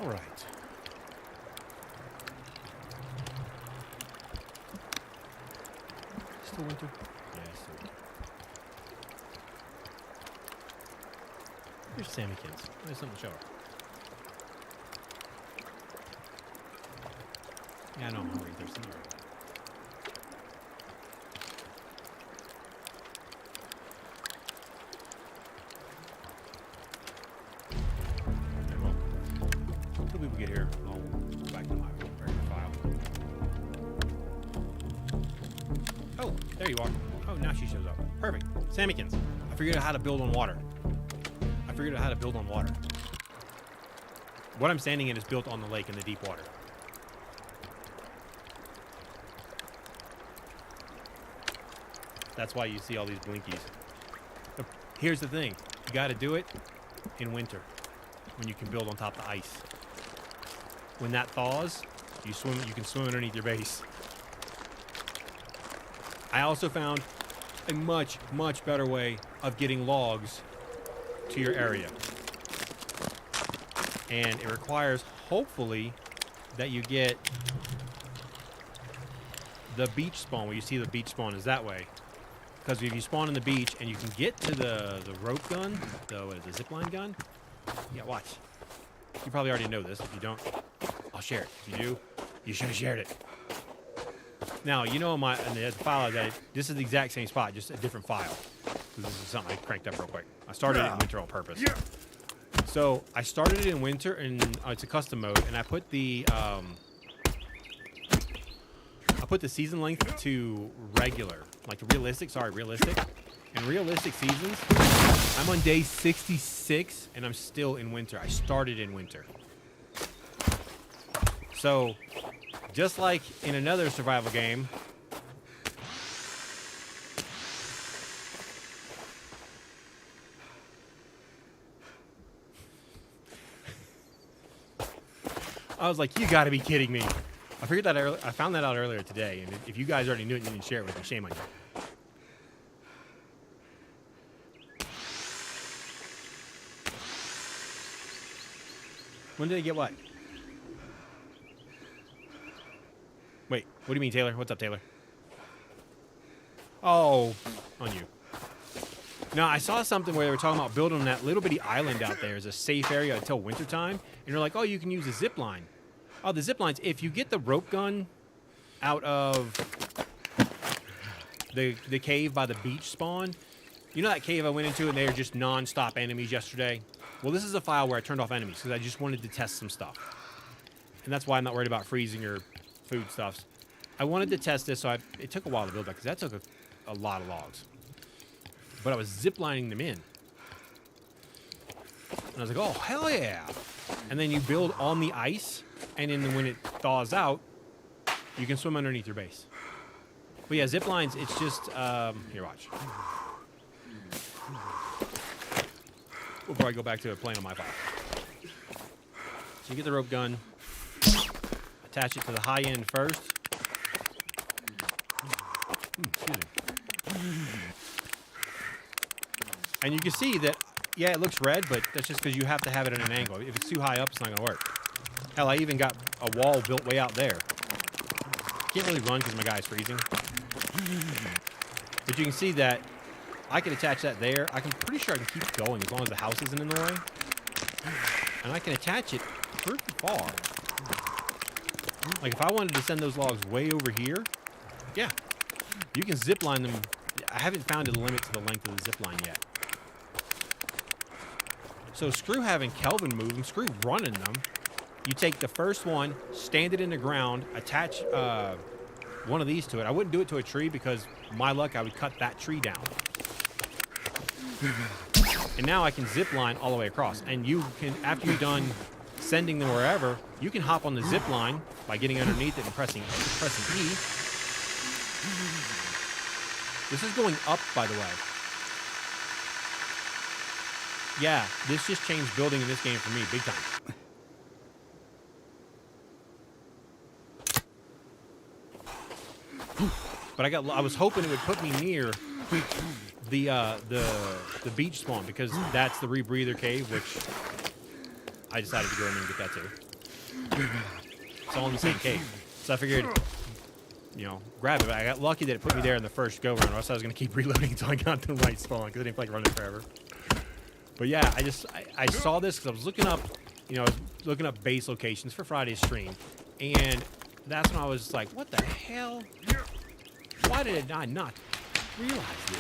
All right. Still winter? Yeah, still winter. Here's Sammykins. There's something to show her. Yeah, I know. I'm hungry. There's something. Okay, well, until people get here, I'll go back to my regular file. Oh, there you are. Oh, now she shows up. Perfect. Sammykins. I figured out how to build on water. What I'm standing in is built on the lake in the deep water. That's why you see all these blinkies. Here's the thing. You got to do it in winter when you can build on top of the ice. When that thaws, you can swim underneath your base. I also found a much, much better way of getting logs to your area. And it requires, hopefully, that you get the beach spawn. Where you see the beach spawn is that way. Because if you spawn on the beach and you can get to the rope gun, the zipline gun, yeah, watch. You probably already know this. If you don't, I'll share it. If you do, you should have shared it. Now, you know in the file I got, this is the exact same spot, just a different file. This is something I cranked up real quick. I started it in winter on purpose. Yeah. So I started it in winter, and it's a custom mode, and I put the season length to regular, like realistic. Sorry, realistic. And realistic seasons, I'm on day 66, and I'm still in winter. I started in winter. So, just like in another survival game, I was like, you got to be kidding me. I figured that I found that out earlier today, and if you guys already knew it and you didn't share it with me, shame on you. When did I get what? Wait, what do you mean, Taylor? What's up, Taylor? Oh, on you. Now, I saw something where they were talking about building that little bitty island out there as a safe area until wintertime. And they're like, oh, you can use a zip line. Oh, the zip lines, if you get the rope gun out of the cave by the beach spawn, you know that cave I went into and they were just non-stop enemies yesterday? Well, this is a file where I turned off enemies because I just wanted to test some stuff. And that's why I'm not worried about freezing or food stuffs. I wanted to test this, so it took a while to build that because that took a lot of logs. But I was ziplining them in. And I was like, oh, hell yeah. And then you build on the ice, and then when it thaws out, you can swim underneath your base. But yeah, zip lines, it's just, here, watch. Before I go back to playing on my file. So you get the rope gun, attach it to the high end first. Excuse me. And you can see that, yeah, it looks red, but that's just because you have to have it at an angle. If it's too high up, it's not going to work. Hell, I even got a wall built way out there. Can't really run because my guy's freezing. But you can see that I can attach that there. I'm pretty sure I can keep going as long as the house isn't in the way. And I can attach it pretty far. Like if I wanted to send those logs way over here, yeah, you can zip line them. I haven't found a limit to the length of the zip line yet. So screw having Kelvin move them, screw running them. You take the first one, stand it in the ground, attach one of these to it. I wouldn't do it to a tree because, my luck, I would cut that tree down. And now I can zip line all the way across. And you can, after you're done sending them wherever, you can hop on the zip line by getting underneath it and pressing E. This is going up, by the way. Yeah, this just changed building in this game for me, big time. But I was hoping it would put me near the beach spawn because that's the rebreather cave, which I decided to go in and get that too. It's all in the same cave. So I figured, you know, grab it. But I got lucky that it put me there in the first go round, or else I was going to keep reloading until I got to the right spawn, because I didn't feel like running forever. But yeah, I saw this because I was looking up, you know, I was looking up base locations for Friday's stream. And that's when I was like, what the hell? Why did I not realize this?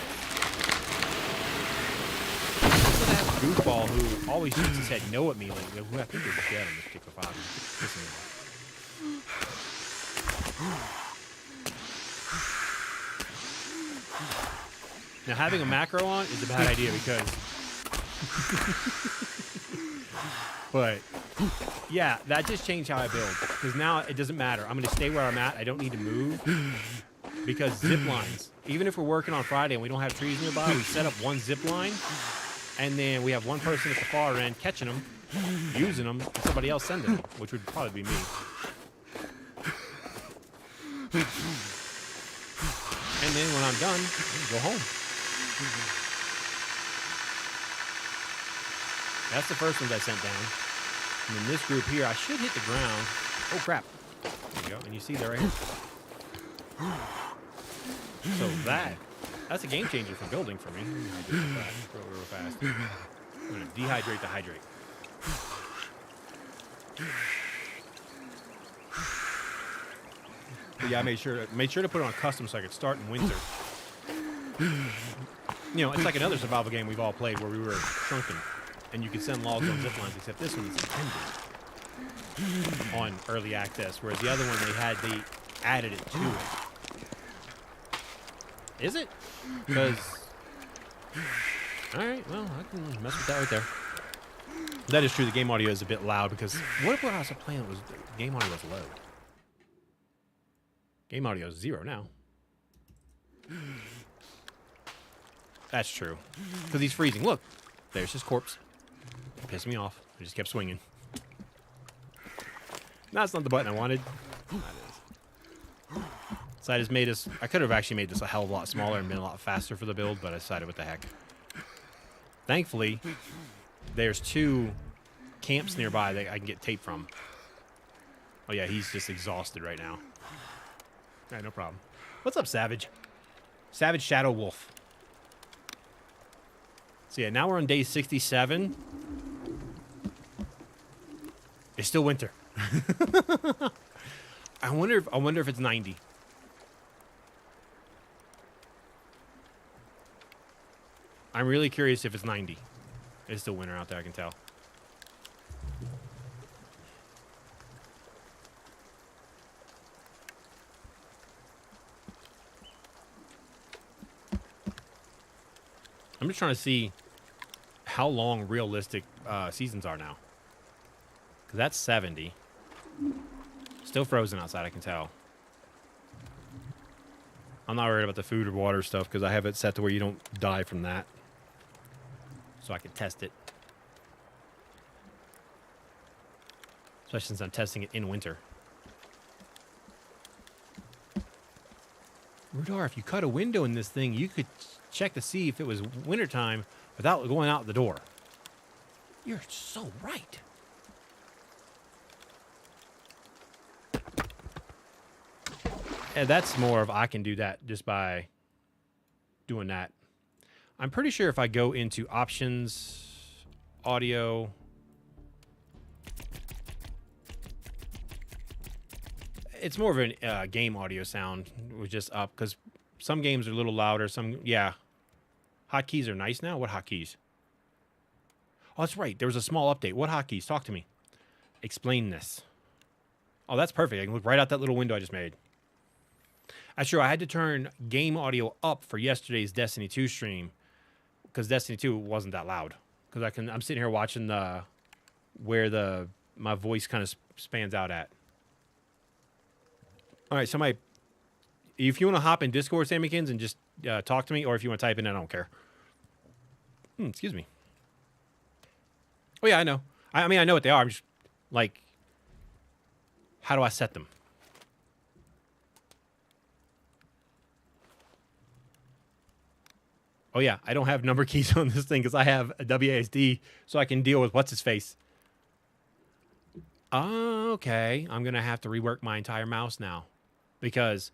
So that goofball who always shoots his head no at me, like, who I think is dead on this particular file. Now, having a macro on is a bad idea because... But, yeah, that just changed how I build. Because now it doesn't matter. I'm going to stay where I'm at. I don't need to move. Because zip lines, even if we're working on Friday and we don't have trees nearby, we set up one zip line. And then we have one person at the far end catching them, using them, and somebody else sending them, which would probably be me. And then when I'm done, go home. That's the first ones I sent down. And then this group here, I should hit the ground. Oh, crap. There you go. And you see there right here. So that's a game changer for building for me. Real fast. I'm going to dehydrate to hydrate. But yeah, I made sure to put it on custom so I could start in winter. You know, it's like another survival game we've all played where we were shrunken. And you could send logs on zip lines, except this one is intended on early access, whereas the other one they added it to it. Is it? Because, all right, well, I can mess with that right there. That is true. The game audio is a bit loud because what if I was playing was the game audio was low? Game audio is 0 now. That's true. Because he's freezing. Look, there's his corpse. Pissed me off. I just kept swinging. That's not the button I wanted. That is. So I just made this. I could have actually made this a hell of a lot smaller and been a lot faster for the build, but I decided what the heck. Thankfully, there's 2 camps nearby that I can get tape from. Oh yeah, he's just exhausted right now. All right, no problem. What's up, Savage? Savage Shadow Wolf. So yeah, now we're on day 67. It's still winter. I wonder if it's 90. I'm really curious if it's 90. It's still winter out there, I can tell. I'm just trying to see how long realistic seasons are now. Because that's 70. Still frozen outside, I can tell. I'm not worried about the food or water stuff because I have it set to where you don't die from that. So I can test it. Especially since I'm testing it in winter. Rudar, if you cut a window in this thing, you could check to see if it was wintertime without going out the door. You're so right. And that's more of I can do that just by doing that. I'm pretty sure if I go into options, audio, it's more of a game audio sound was just up because some games are a little louder. Some, yeah. Hotkeys are nice now. What hotkeys? Oh, that's right. There was a small update. What hotkeys? Talk to me. Explain this. Oh, that's perfect. I can look right out that little window I just made. That's true. I had to turn game audio up for yesterday's Destiny 2 stream because Destiny 2 wasn't that loud. Because I'm sitting here watching where my voice kind of spans out at. All right, somebody, if you want to hop in Discord, Sammykins, and just talk to me, or if you want to type in, I don't care. Excuse me. Oh, yeah, I know. I mean, I know what they are. I'm just, like, how do I set them? Oh, yeah, I don't have number keys on this thing because I have a WASD so I can deal with what's-his-face. Okay. I'm going to have to rework my entire mouse now. Because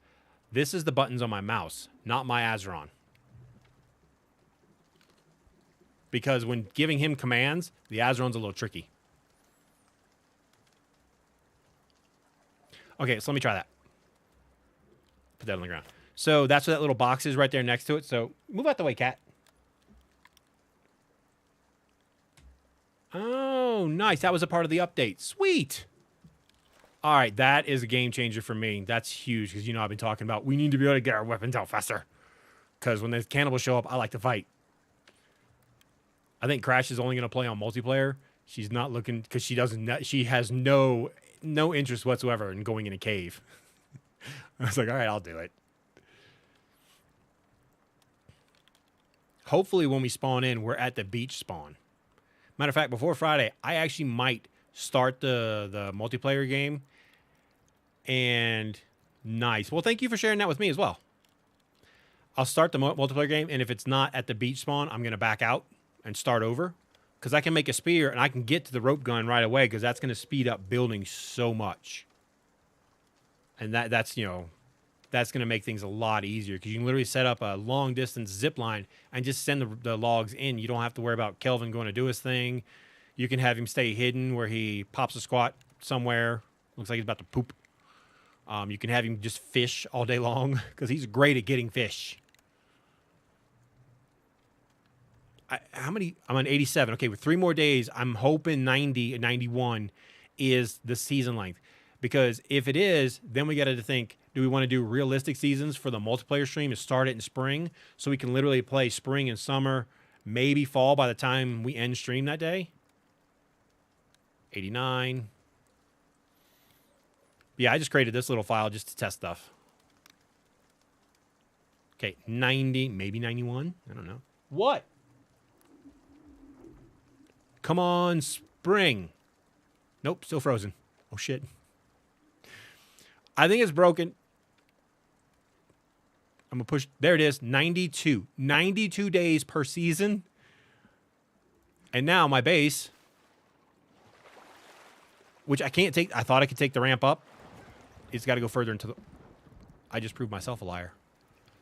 this is the buttons on my mouse, not my Azeron. Because when giving him commands, the Azeron's a little tricky. Okay, so let me try that. Put that on the ground. So that's what that little box is right there next to it. So move out the way, cat. Oh, nice. That was a part of the update. Sweet. All right, that is a game changer for me. That's huge because, you know, I've been talking about we need to be able to get our weapons out faster. Because when the cannibals show up, I like to fight. I think Crash is only going to play on multiplayer. She's not looking because she has no interest whatsoever in going in a cave. I was like, all right, I'll do it. Hopefully when we spawn in, we're at the beach spawn. Matter of fact, before Friday, I actually might start the multiplayer game. And nice. Well, thank you for sharing that with me as well. I'll start the multiplayer game, and if it's not at the beach spawn, I'm going to back out and start over. Because I can make a spear, and I can get to the rope gun right away, because that's going to speed up building so much. And that's, you know, that's going to make things a lot easier, because you can literally set up a long-distance zip line and just send the logs in. You don't have to worry about Kelvin going to do his thing. You can have him stay hidden where he pops a squat somewhere. Looks like he's about to poop. You can have him just fish all day long, because he's great at getting fish. How many? I'm on 87. Okay, with 3 more days, I'm hoping 90 and 91 is the season length. Because if it is, then we got to think, do we want to do realistic seasons for the multiplayer stream and start it in spring so we can literally play spring and summer, maybe fall by the time we end stream that day? 89. Yeah, I just created this little file just to test stuff. Okay, 90, maybe 91. I don't know. What? Come on, spring. Nope, still frozen. Oh, shit. I think it's broken. I'm going to push. There it is, 92. 92 days per season. And now my base, which I can't take. I thought I could take the ramp up. It's got to go further into the... I just proved myself a liar.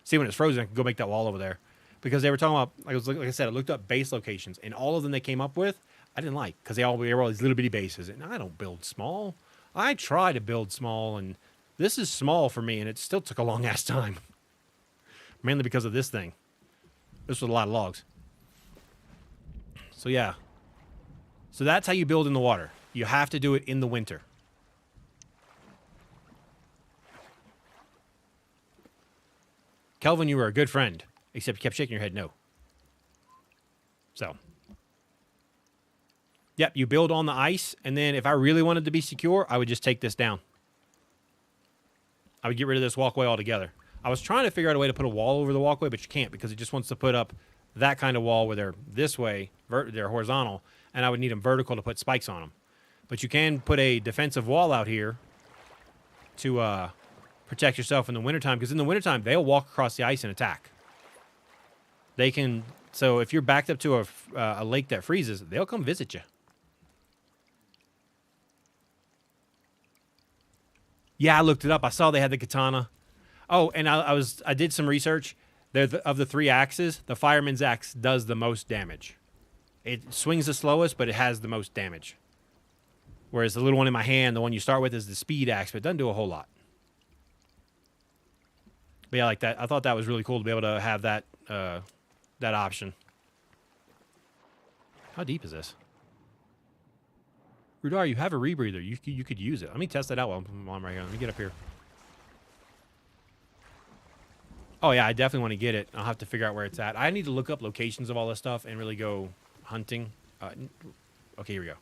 See, when it's frozen, I can go make that wall over there. Because they were talking about, like I said, I looked up base locations. And all of them they came up with, I didn't like. Because they were all these little bitty bases. And I don't build small. I try to build small. And this is small for me. And it still took a long ass time. Mainly because of this thing. This was a lot of logs. So yeah. So that's how you build in the water. You have to do it in the winter. Kelvin, you were a good friend, except you kept shaking your head no. So, yep, you build on the ice, and then if I really wanted to be secure, I would just take this down. I would get rid of this walkway altogether. I was trying to figure out a way to put a wall over the walkway, but you can't because it just wants to put up that kind of wall where they're this way, they're horizontal, and I would need them vertical to put spikes on them. But you can put a defensive wall out here to protect yourself in the wintertime, because in the wintertime, they'll walk across the ice and attack. They can, so if you're backed up to a lake that freezes, they'll come visit you. Yeah, I looked it up. I saw they had the katana. Oh, and I did some research. Of the 3 axes, the fireman's axe does the most damage. It swings the slowest, but it has the most damage. Whereas the little one in my hand, the one you start with, is the speed axe, but it doesn't do a whole lot. But yeah, like that. I thought that was really cool to be able to have that that option. How deep is this? Rudar, you have a rebreather. You could use it. Let me test that out while I'm right here. Let me get up here. Oh, yeah, I definitely want to get it. I'll have to figure out where it's at. I need to look up locations of all this stuff and really go hunting. Okay, here we go.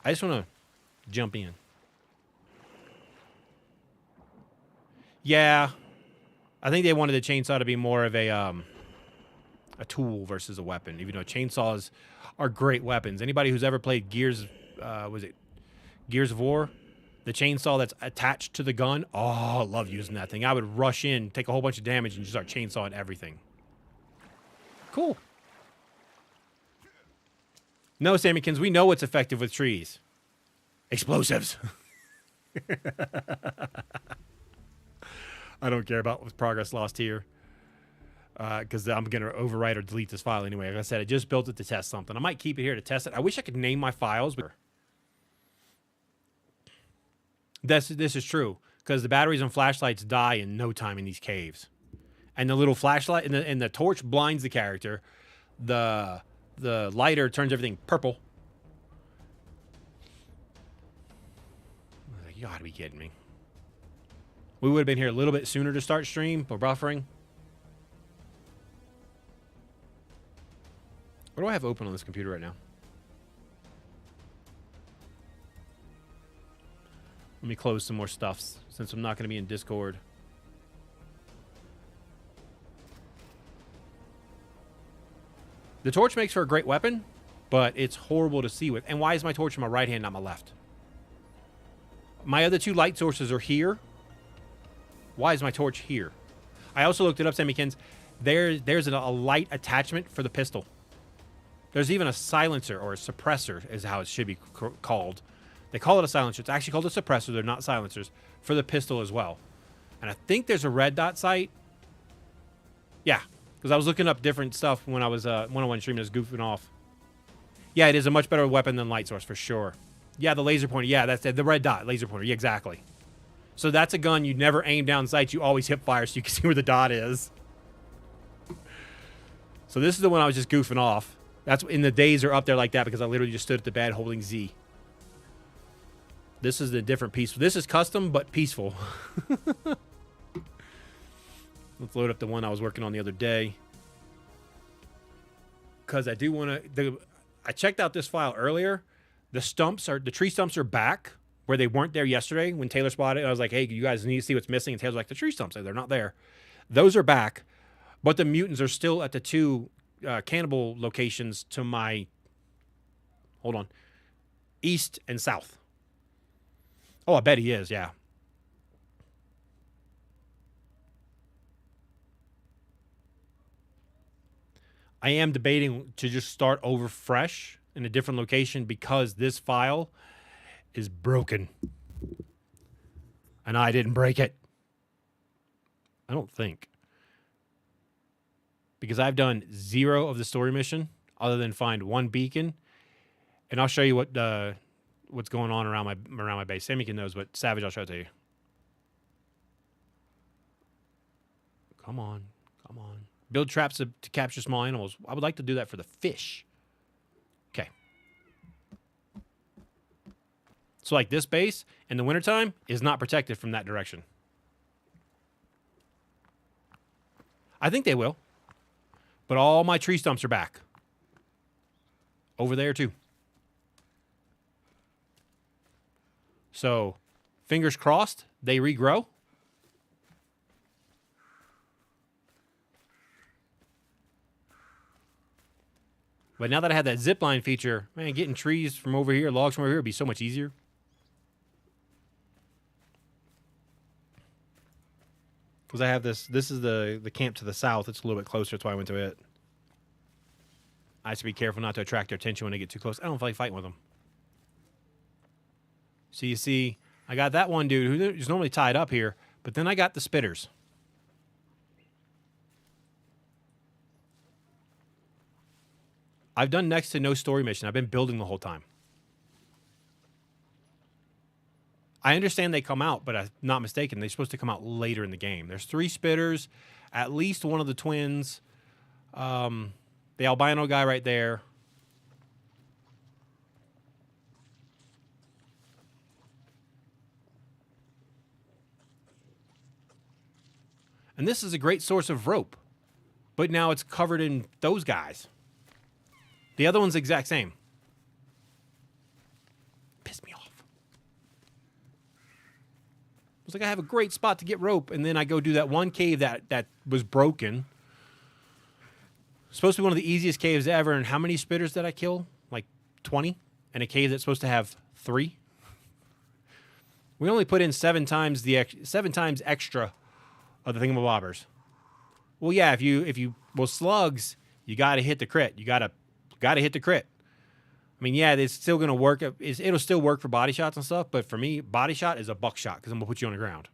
I just want to jump in. Yeah. I think they wanted the chainsaw to be more of a tool versus a weapon, even though chainsaws are great weapons. Anybody who's ever played Gears of War, the chainsaw that's attached to the gun, oh, I love using that thing. I would rush in, take a whole bunch of damage, and just start chainsawing everything. Cool. No, Sammykins, we know what's effective with trees. Explosives. I don't care about progress lost here. Because I'm going to overwrite or delete this file anyway. Like I said, I just built it to test something. I might keep it here to test it. I wish I could name my files, but this is true. Because the batteries on flashlights die in no time in these caves. And the little flashlight and the torch blinds the character. The lighter turns everything purple. I was like, you gotta be kidding me. We would have been here a little bit sooner to start stream, but buffering. What do I have open on this computer right now? Let me close some more stuffs since I'm not going to be in Discord. The torch makes for a great weapon, but it's horrible to see with. And why is my torch in my right hand, not my left? My other two light sources are here. Why is my torch here? I also looked it up, Sammykins. There's a light attachment for the pistol. There's even a silencer, or a suppressor is how it should be called. They call it a silencer. It's actually called a suppressor. They're not silencers. For the pistol as well. And I think there's a red dot sight. Yeah, because I was looking up different stuff when I was one-on-one streaming, just goofing off. Yeah, it is a much better weapon than light source, for sure. Yeah, the laser pointer. Yeah, that's it. The red dot laser pointer. Yeah, exactly. So that's a gun you never aim down sights. You always hip fire so you can see where the dot is. So this is the one I was just goofing off. That's in the days are up there like that because I literally just stood at the bed holding Z. This is the different piece. This is custom but peaceful. Let's load up the one I was working on the other day. Because I do want to... I checked out this file earlier. The tree stumps are back where they weren't there yesterday when Taylor spotted it. I was like, hey, you guys need to see what's missing. And Taylor's like, the tree stumps, they're not there. Those are back. But the mutants are still at the two cannibal locations to my... Hold on. East and south. Oh, I bet he is, yeah. I am debating to just start over fresh in a different location because this file is broken. And I didn't break it. I don't think. Because I've done 0 of the story mission other than find 1 beacon. And I'll show you what's going on around my base. Sammy knows, but Savage, I'll show it to you. Come on. Come on. Build traps to capture small animals. I would like to do that for the fish. Okay. So like this base in the wintertime is not protected from that direction. I think they will. But all my tree stumps are back. Over there too. So, fingers crossed, they regrow. But now that I have that zipline feature, man, getting trees from over here, logs from over here would be so much easier. Because I have this is the camp to the south. It's a little bit closer. That's why I went to it. I have to be careful not to attract their attention when they get too close. I don't feel like fighting with them. So you see, I got that one dude who's normally tied up here, but then I got the spitters. I've done next to no story mission. I've been building the whole time. I understand they come out, but I'm not mistaken. They're supposed to come out later in the game. There's 3 spitters, at least one of the twins, the albino guy right there. And this is a great source of rope, but now it's covered in those guys. The other one's the exact same. Pissed me off. It's like I have a great spot to get rope, and then I go do that one cave that was broken. Supposed to be one of the easiest caves ever, and how many spitters did I kill? Like 20? And a cave that's supposed to have 3? We only put in 7 times extra of the thingamabobbers. Well, yeah, if you slugs, you got to hit the crit. You got to hit the crit. I mean, yeah, it's still going to work. It'll still work for body shots and stuff, but for me, body shot is a buckshot because I'm going to put you on the ground.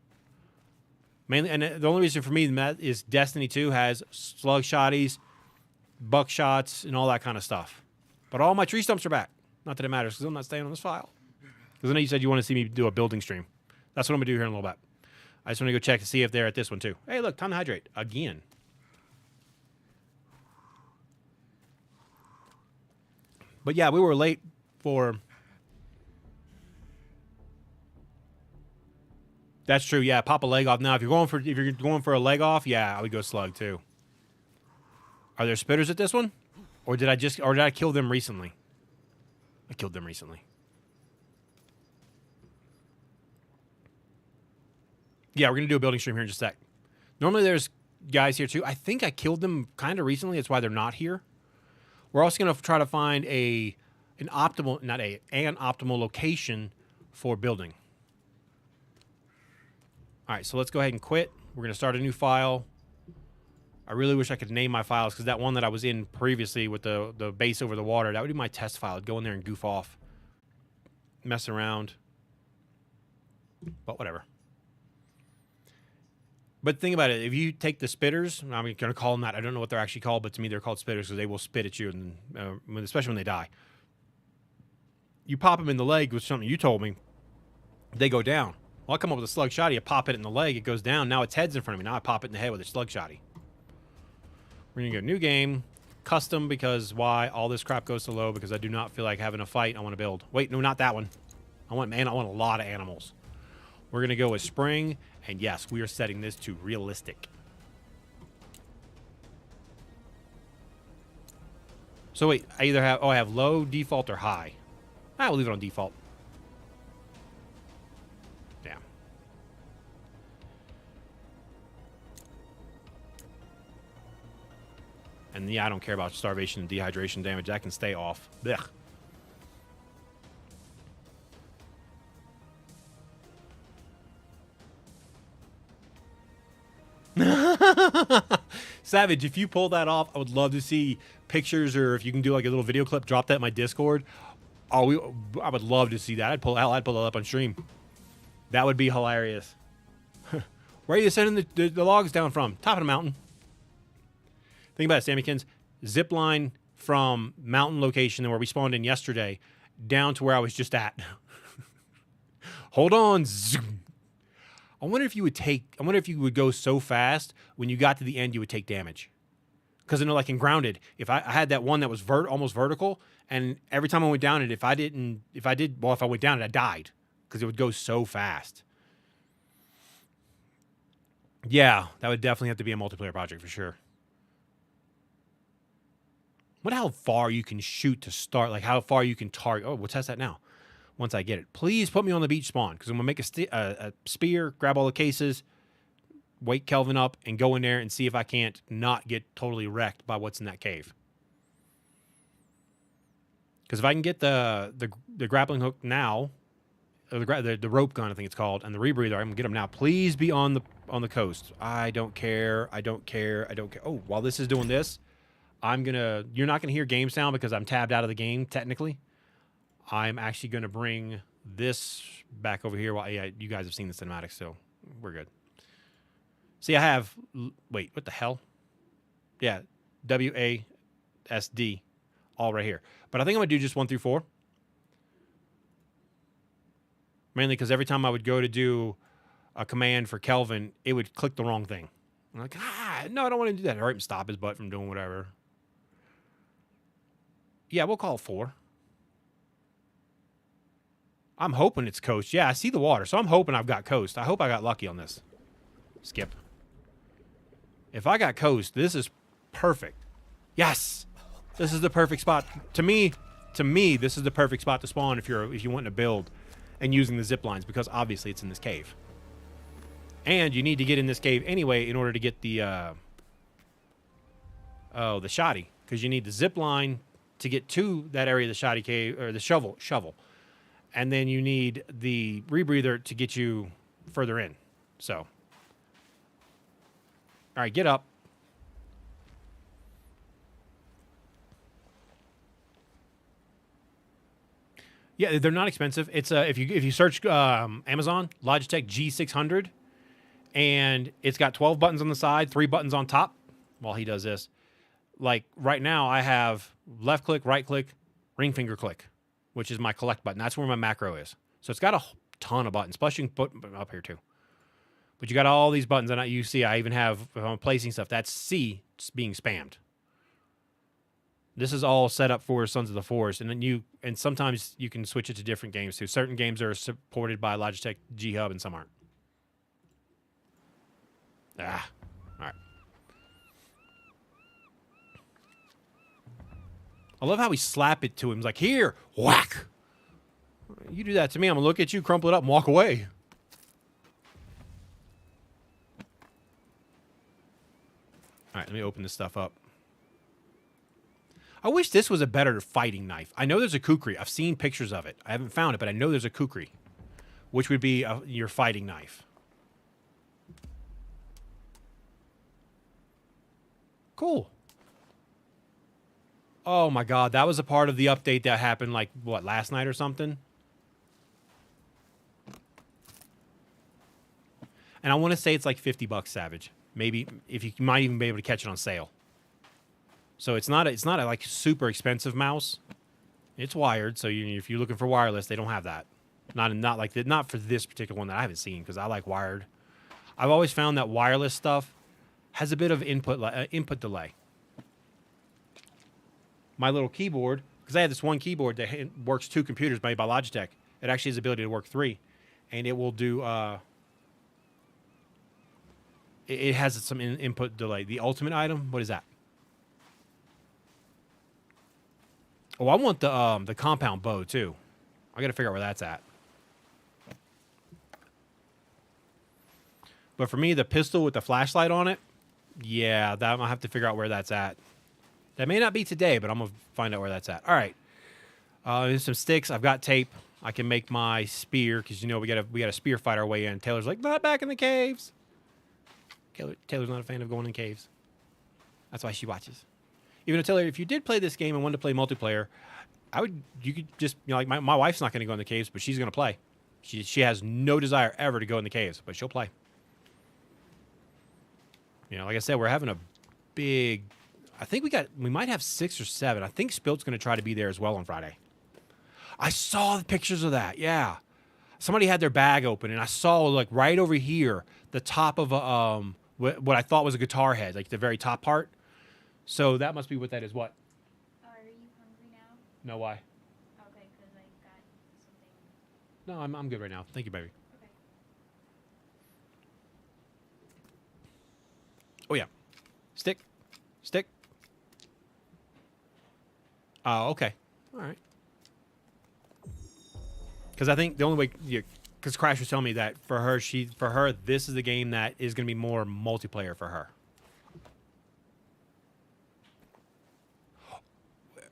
Mainly, and the only reason for me that is Destiny 2 has slug shotties, buckshots, and all that kind of stuff. But all my tree stumps are back. Not that it matters because I'm not staying on this file. Because I know you said you want to see me do a building stream. That's what I'm going to do here in a little bit. I just want to go check to see if they're at this one too. Hey, look, time to hydrate. Again. But yeah, we were late for... That's true, yeah, pop a leg off. Now, if you're going for a leg off, yeah, I would go slug too. Are there spitters at this one? Or did I kill them recently? I killed them recently. Yeah, we're going to do a building stream here in just a sec. Normally there's guys here too. I think I killed them kind of recently. That's why they're not here. We're also going to try to find an optimal location for building. All right, so let's go ahead and quit. We're going to start a new file. I really wish I could name my files because that one that I was in previously with the base over the water, that would be my test file. I'd go in there and goof off. Mess around. But whatever. But think about it. If you take the spitters, I'm going to call them that. I don't know what they're actually called, but to me they're called spitters because they will spit at you, and especially when they die. You pop them in the leg with something you told me, they go down. Well, I come up with a slug shotty, I pop it in the leg, it goes down. Now its head's in front of me. Now I pop it in the head with a slug shotty. We're going to go new game, custom, because why? All this crap goes so low because I do not feel like having a fight. I want to build. Wait, no, not that one. I want a lot of animals. We're going to go with spring, and yes, we are setting this to realistic. So wait, I have low, default, or high. I will leave it on default. Damn. And yeah, I don't care about starvation and dehydration damage. That can stay off. Blech. Savage, if you pull that off, I would love to see pictures, or if you can do like a little video clip, drop that in my Discord. I would love to see that. I'd pull it up on stream. That would be hilarious. Where are you sending the logs down from? Top of the mountain. Think about it, Sammykins. Zip line from mountain location where we spawned in yesterday down to where I was just at. Hold on. Zoom. I wonder if you would go so fast when you got to the end you would take damage. Because I know, like in Grounded, if I had that one that was almost vertical, and every time I went down it, if I went down it, I died because it would go so fast. Yeah, that would definitely have to be a multiplayer project for sure. Wonder how far you can shoot to start, like how far you can target. Oh, we'll test that now. Once I get it, please put me on the beach spawn because I'm gonna make a spear, grab all the cases, wake Kelvin up, and go in there and see if I can't not get totally wrecked by what's in that cave. Because if I can get the grappling hook now, or the rope gun, I think it's called, and the rebreather, I'm gonna get them now. Please be on the coast. I don't care. I don't care. I don't care. Oh, while this is doing this, you're not gonna hear game sound because I'm tabbed out of the game technically. I'm actually going to bring this back over here. Well, yeah, you guys have seen the cinematics, so we're good. See, I have... Wait, what the hell? Yeah, WASD, all right here. But I think I'm going to do just 1 through 4. Mainly because every time I would go to do a command for Kelvin, it would click the wrong thing. I'm like, no, I don't want to do that. Hurt him, stop his butt from doing whatever. Yeah, we'll call it 4. I'm hoping it's coast. Yeah, I see the water, so I'm hoping I've got coast. I hope I got lucky on this. Skip. If I got coast, this is perfect. Yes! This is the perfect spot. To me, this is the perfect spot to spawn if you want to build and using the zip lines, because obviously it's in this cave. And you need to get in this cave anyway in order to get the shoddy, because you need the zip line to get to that area of the shoddy cave, or the shovel. And then you need the rebreather to get you further in. So, all right, get up. Yeah, they're not expensive. It's if you search Amazon Logitech G600, and it's got 12 buttons on the side, 3 buttons on top. While he does this, like right now, I have left click, right click, ring finger click, which is my collect button. That's where my macro is. So it's got a ton of buttons. Plus, you can put up here too. But you got all these buttons, and you see I even have, if I'm placing stuff, that's C being spammed. This is all set up for Sons of the Forest, and then sometimes you can switch it to different games too. Certain games are supported by Logitech G Hub, and some aren't. All right. I love how we slap it to him. He's like, here, whack. You do that to me, I'm gonna look at you, crumple it up, and walk away. All right, let me open this stuff up. I wish this was a better fighting knife. I know there's a kukri. I've seen pictures of it. I haven't found it, but I know there's a kukri, which would be your fighting knife. Cool. Oh my god, that was a part of the update that happened like, what, last night or something? And I want to say it's like $50, Savage. Maybe if you might even be able to catch it on sale. So it's not a like super expensive mouse. It's wired, so if you're looking for wireless, they don't have that. Not for this particular one that I haven't seen, because I like wired. I've always found that wireless stuff has a bit of input delay. My little keyboard, because I had this one keyboard that works 2 computers made by Logitech. It actually has the ability to work 3, and it will do. It has some input delay. The ultimate item, what is that? Oh, I want the compound bow too. I got to figure out where that's at. But for me, the pistol with the flashlight on it, yeah, that I'll have to figure out where that's at. That may not be today, but I'm gonna find out where that's at. All right, there's some sticks. I've got tape. I can make my spear, because we got to spear fight our way in. Taylor's like, not back in the caves. Taylor's not a fan of going in caves. That's why she watches. Even though, Taylor, if you did play this game and wanted to play multiplayer, you could just, like my wife's not going to go in the caves, but she's going to play. She has no desire ever to go in the caves, but she'll play. Like I said, we're having a big, I think we might have 6 or 7. I think Spilt's going to try to be there as well on Friday. I saw the pictures of that. Yeah. Somebody had their bag open, and I saw, like, right over here, the top of what I thought was a guitar head, like the very top part. So that must be what that is. What? Are you hungry now? No, why? Okay, because I got something. No, I'm good right now. Thank you, baby. Okay. Oh, yeah. Stick. Oh, okay. All right. Because I think the only way, because Crash was telling me that for her, this is the game that is going to be more multiplayer for her.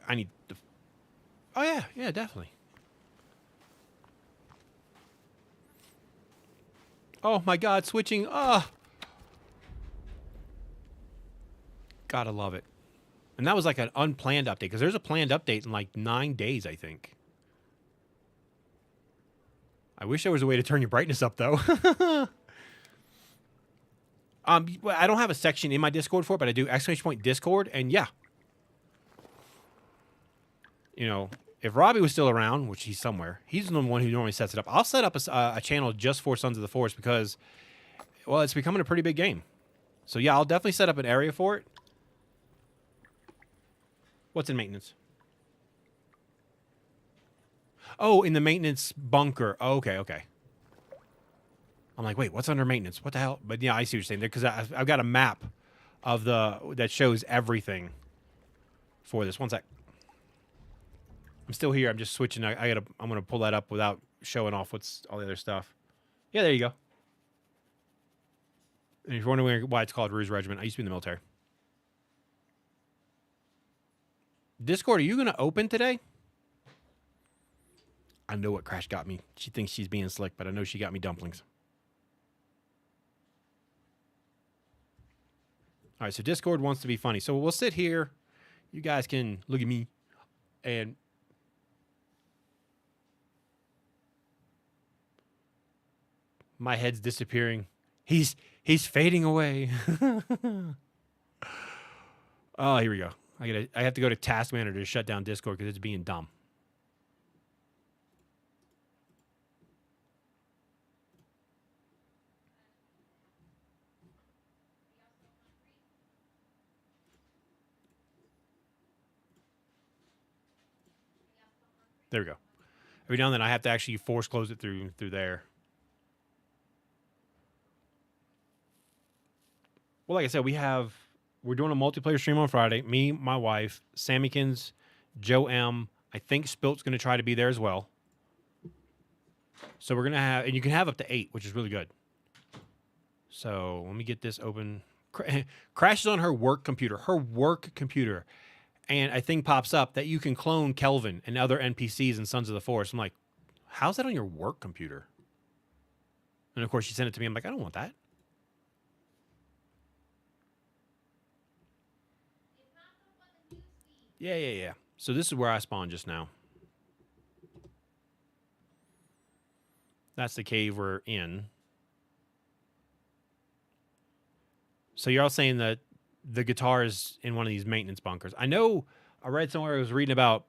I need the. Oh yeah, definitely. Oh my God, switching. Gotta love it. And that was like an unplanned update, because there's a planned update in like 9 days, I think. I wish there was a way to turn your brightness up, though. I don't have a section in my Discord for it, but I do !point Discord, and yeah. If Robbie was still around, which he's somewhere, he's the one who normally sets it up. I'll set up a channel just for Sons of the Forest because, well, it's becoming a pretty big game. So yeah, I'll definitely set up an area for it. What's in maintenance? Oh, in the maintenance bunker. Oh, okay. I'm like, wait, what's under maintenance? What the hell? But yeah, I see what you're saying there, because I've got a map of that shows everything for this. One sec. I'm still here. I'm just switching. I'm gonna pull that up without showing off what's all the other stuff. Yeah, there you go. And if you're wondering why it's called Rouge Regiment, I used to be in the military. Discord, are you gonna open today? I know what Crash got me. She thinks she's being slick, but I know she got me dumplings. All right, so Discord wants to be funny. So we'll sit here. You guys can look at me. And My head's disappearing. He's fading away. Oh, here we go. I have to go to Task Manager to shut down Discord because it's being dumb. There we go. Every now and then I have to actually force close it through there. Well, like I said, we're doing a multiplayer stream on Friday. Me, my wife, Sammykins, Joe M. I think Spilt's going to try to be there as well. So we're going to have, and you can have up to 8, which is really good. So let me get this open. Crashes on her work computer. And a thing pops up that you can clone Kelvin and other NPCs in Sons of the Forest. I'm like, how's that on your work computer? And of course, she sent it to me. I'm like, I don't want that. Yeah. So this is where I spawned just now. That's the cave we're in. So you're all saying that the guitar is in one of these maintenance bunkers. I know I read somewhere I was reading about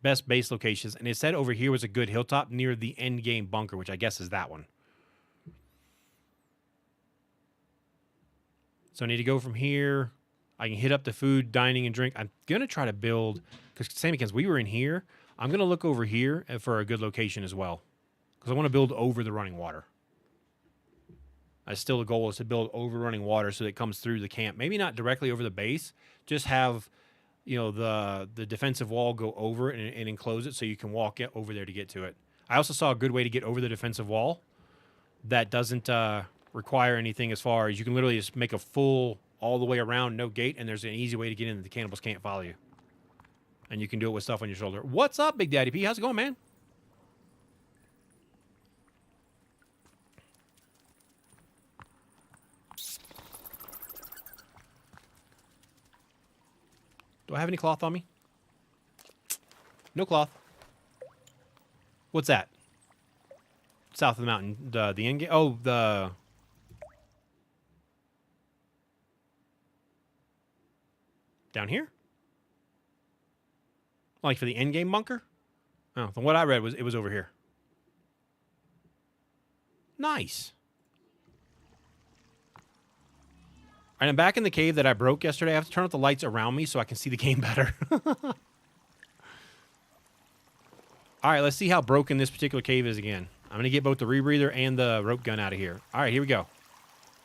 best base locations, and it said over here was a good hilltop near the end game bunker, which I guess is that one. So I need to go from here. I can hit up the food, dining, and drink. I'm going to try to build, because Sammykins, we were in here. I'm going to look over here for a good location as well, because I want to build over the running water. Still the goal is to build over running water so that it comes through the camp. Maybe not directly over the base. Just have, the defensive wall go over it and enclose it so you can walk over there to get to it. I also saw a good way to get over the defensive wall that doesn't require anything as far as you can literally just make a full all the way around, no gate, and there's an easy way to get in that the cannibals can't follow you. And you can do it with stuff on your shoulder. What's up, Big Daddy P? How's it going, man? Do I have any cloth on me? No cloth. What's that? South of the mountain. The end game? Oh, the... Down here? Like for the end game bunker? Oh, from what I read, it was over here. Nice. And I'm back in the cave that I broke yesterday. I have to turn off the lights around me so I can see the game better. All right, let's see how broken this particular cave is again. I'm going to get both the rebreather and the rope gun out of here. All right, here we go.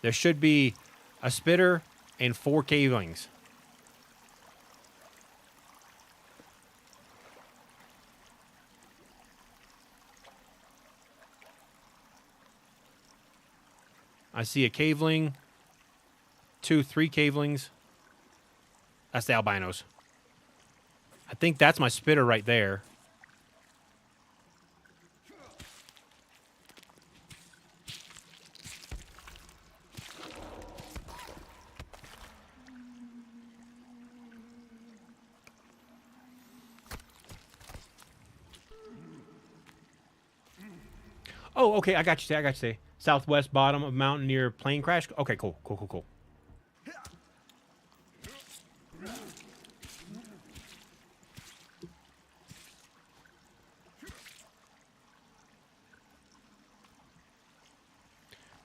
There should be a spitter and 4 cavelings. I see a caveling. 2, 3 cavelings. That's the albinos. I think that's my spitter right there. Oh, okay, I got you. Say. Southwest bottom of mountain near plane crash. Okay, cool.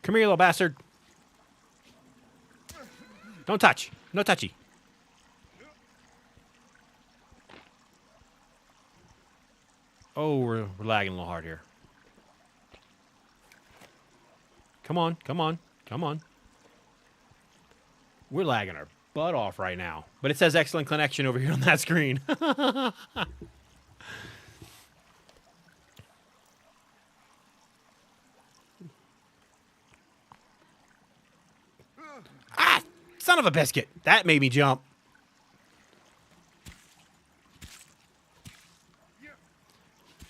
Come here, little bastard. Don't touch. No touchy. Oh, we're lagging a little hard here. Come on. We're lagging our butt off right now. But it says excellent connection over here on that screen. Ah! Son of a biscuit. That made me jump.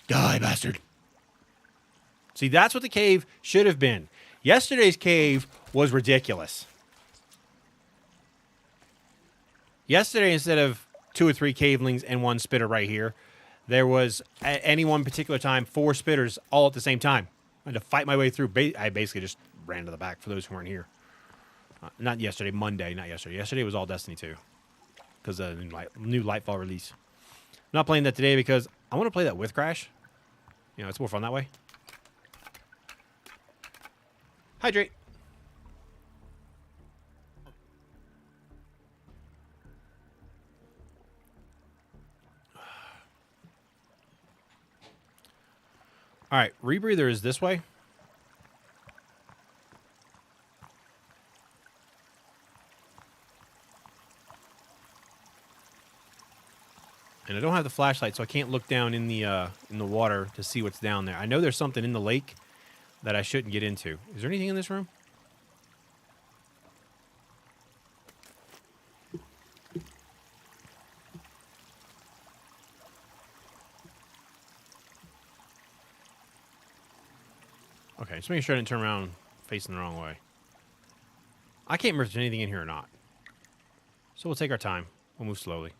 Die, bastard. See, that's what the cave should have been. Yesterday's cave was ridiculous. Yesterday, instead of 2 or 3 cavelings and 1 spitter right here, there was, at any one particular time, 4 spitters all at the same time. I had to fight my way through. I basically just ran to the back for those who weren't here. Not yesterday, Monday, not yesterday. Yesterday was all Destiny 2. Because of the new Lightfall release. I'm not playing that today because I want to play that with Crash. You know, it's more fun that way. Hydrate. All right, rebreather is this way. And I don't have the flashlight, so I can't look down in the water to see what's down there. I know there's something in the lake that I shouldn't get into. Is there anything in this room? Okay, just making sure I didn't turn around facing the wrong way. I can't remember if there's anything in here or not. So we'll take our time. We'll move slowly.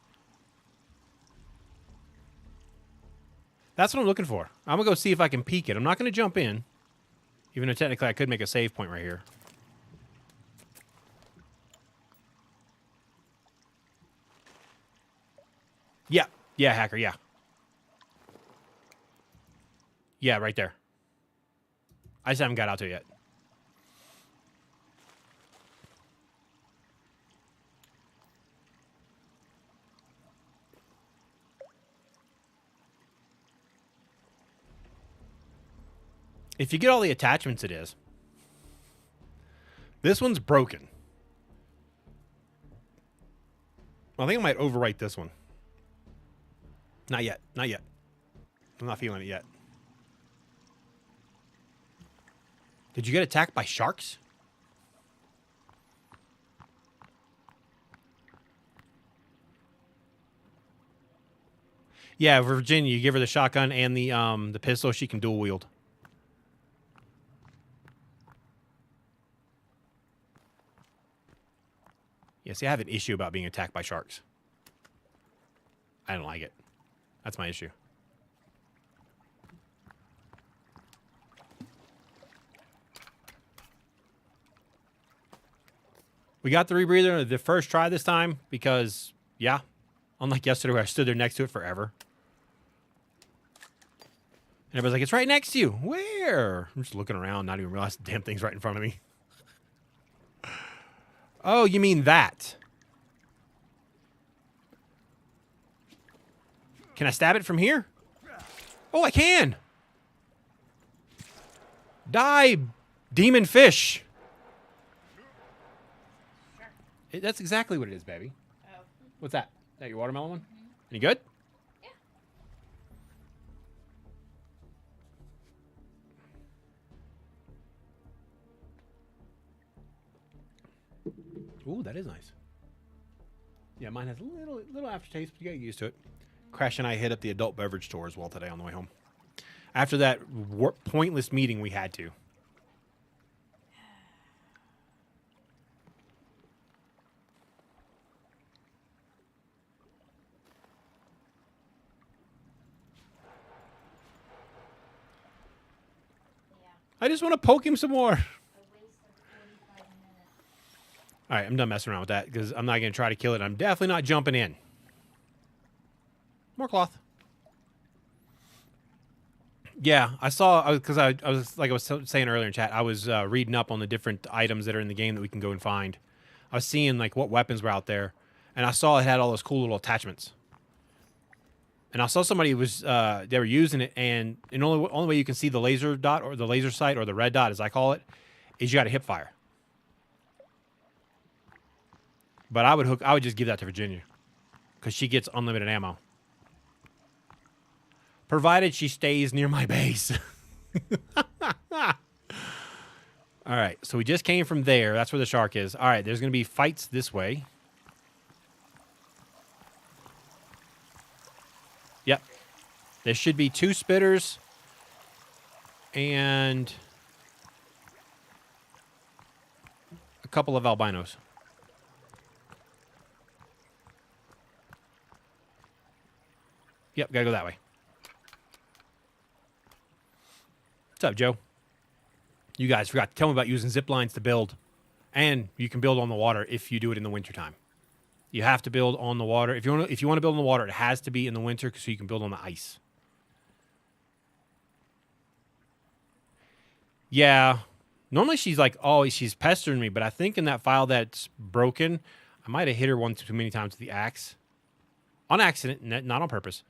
That's what I'm looking for. I'm going to go see if I can peek it. I'm not going to jump in. Even though technically I could make a save point right here. Yeah. Yeah, hacker, yeah. Yeah, right there. I just haven't got out to it yet. If you get all the attachments, it is. This one's broken. I think I might overwrite this one. Not yet. Not yet. I'm not feeling it yet. Did you get attacked by sharks? Yeah, Virginia, you give her the shotgun and the pistol, she can dual wield. Yeah, see, I have an issue about being attacked by sharks. I don't like it. That's my issue. We got the rebreather the first try this time because, yeah, unlike yesterday where I stood there next to it forever. And everybody's like, it's right next to you. Where? I'm just looking around, not even realizing the damn thing's right in front of me. Oh, you mean that? Can I stab it from here? Oh, I can. Die, demon fish. That's exactly what it is, baby. Oh. What's that? Is that your watermelon one? Mm-hmm. Any good? Yeah. Ooh, that is nice. Yeah, mine has a little aftertaste, but you gotta get used to it. Crash and I hit up the adult beverage store as well today on the way home. After that pointless meeting we had to. I just want to poke him some more. All right, I'm done messing around with that because I'm not going to try to kill it. I'm definitely not jumping in. More cloth. Yeah, I saw, because I was, like I was saying earlier in chat, I was reading up on the different items that are in the game that we can go and find. I was seeing, like, what weapons were out there, and I saw it had all those cool little attachments. And I saw somebody was, they were using it, and the only way you can see the laser dot, or the laser sight, or the red dot, as I call it, is you got to hip fire. But I would just give that to Virginia, because she gets unlimited ammo. Provided she stays near my base. All right, so we just came from there. That's where the shark is. All right, there's going to be fights this way. Yep. There should be 2 spitters and a couple of albinos. Yep, gotta go that way. What's up, Joe? You guys forgot to tell me about using zip lines to build. And you can build on the water if you do it in the wintertime. You have to build on the water. If you want to build on the water, it has to be in the winter so you can build on the ice. Yeah. Normally she's like, oh, she's pestering me, but I think in that file that's broken, I might have hit her one too many times with the axe. On accident, not on purpose.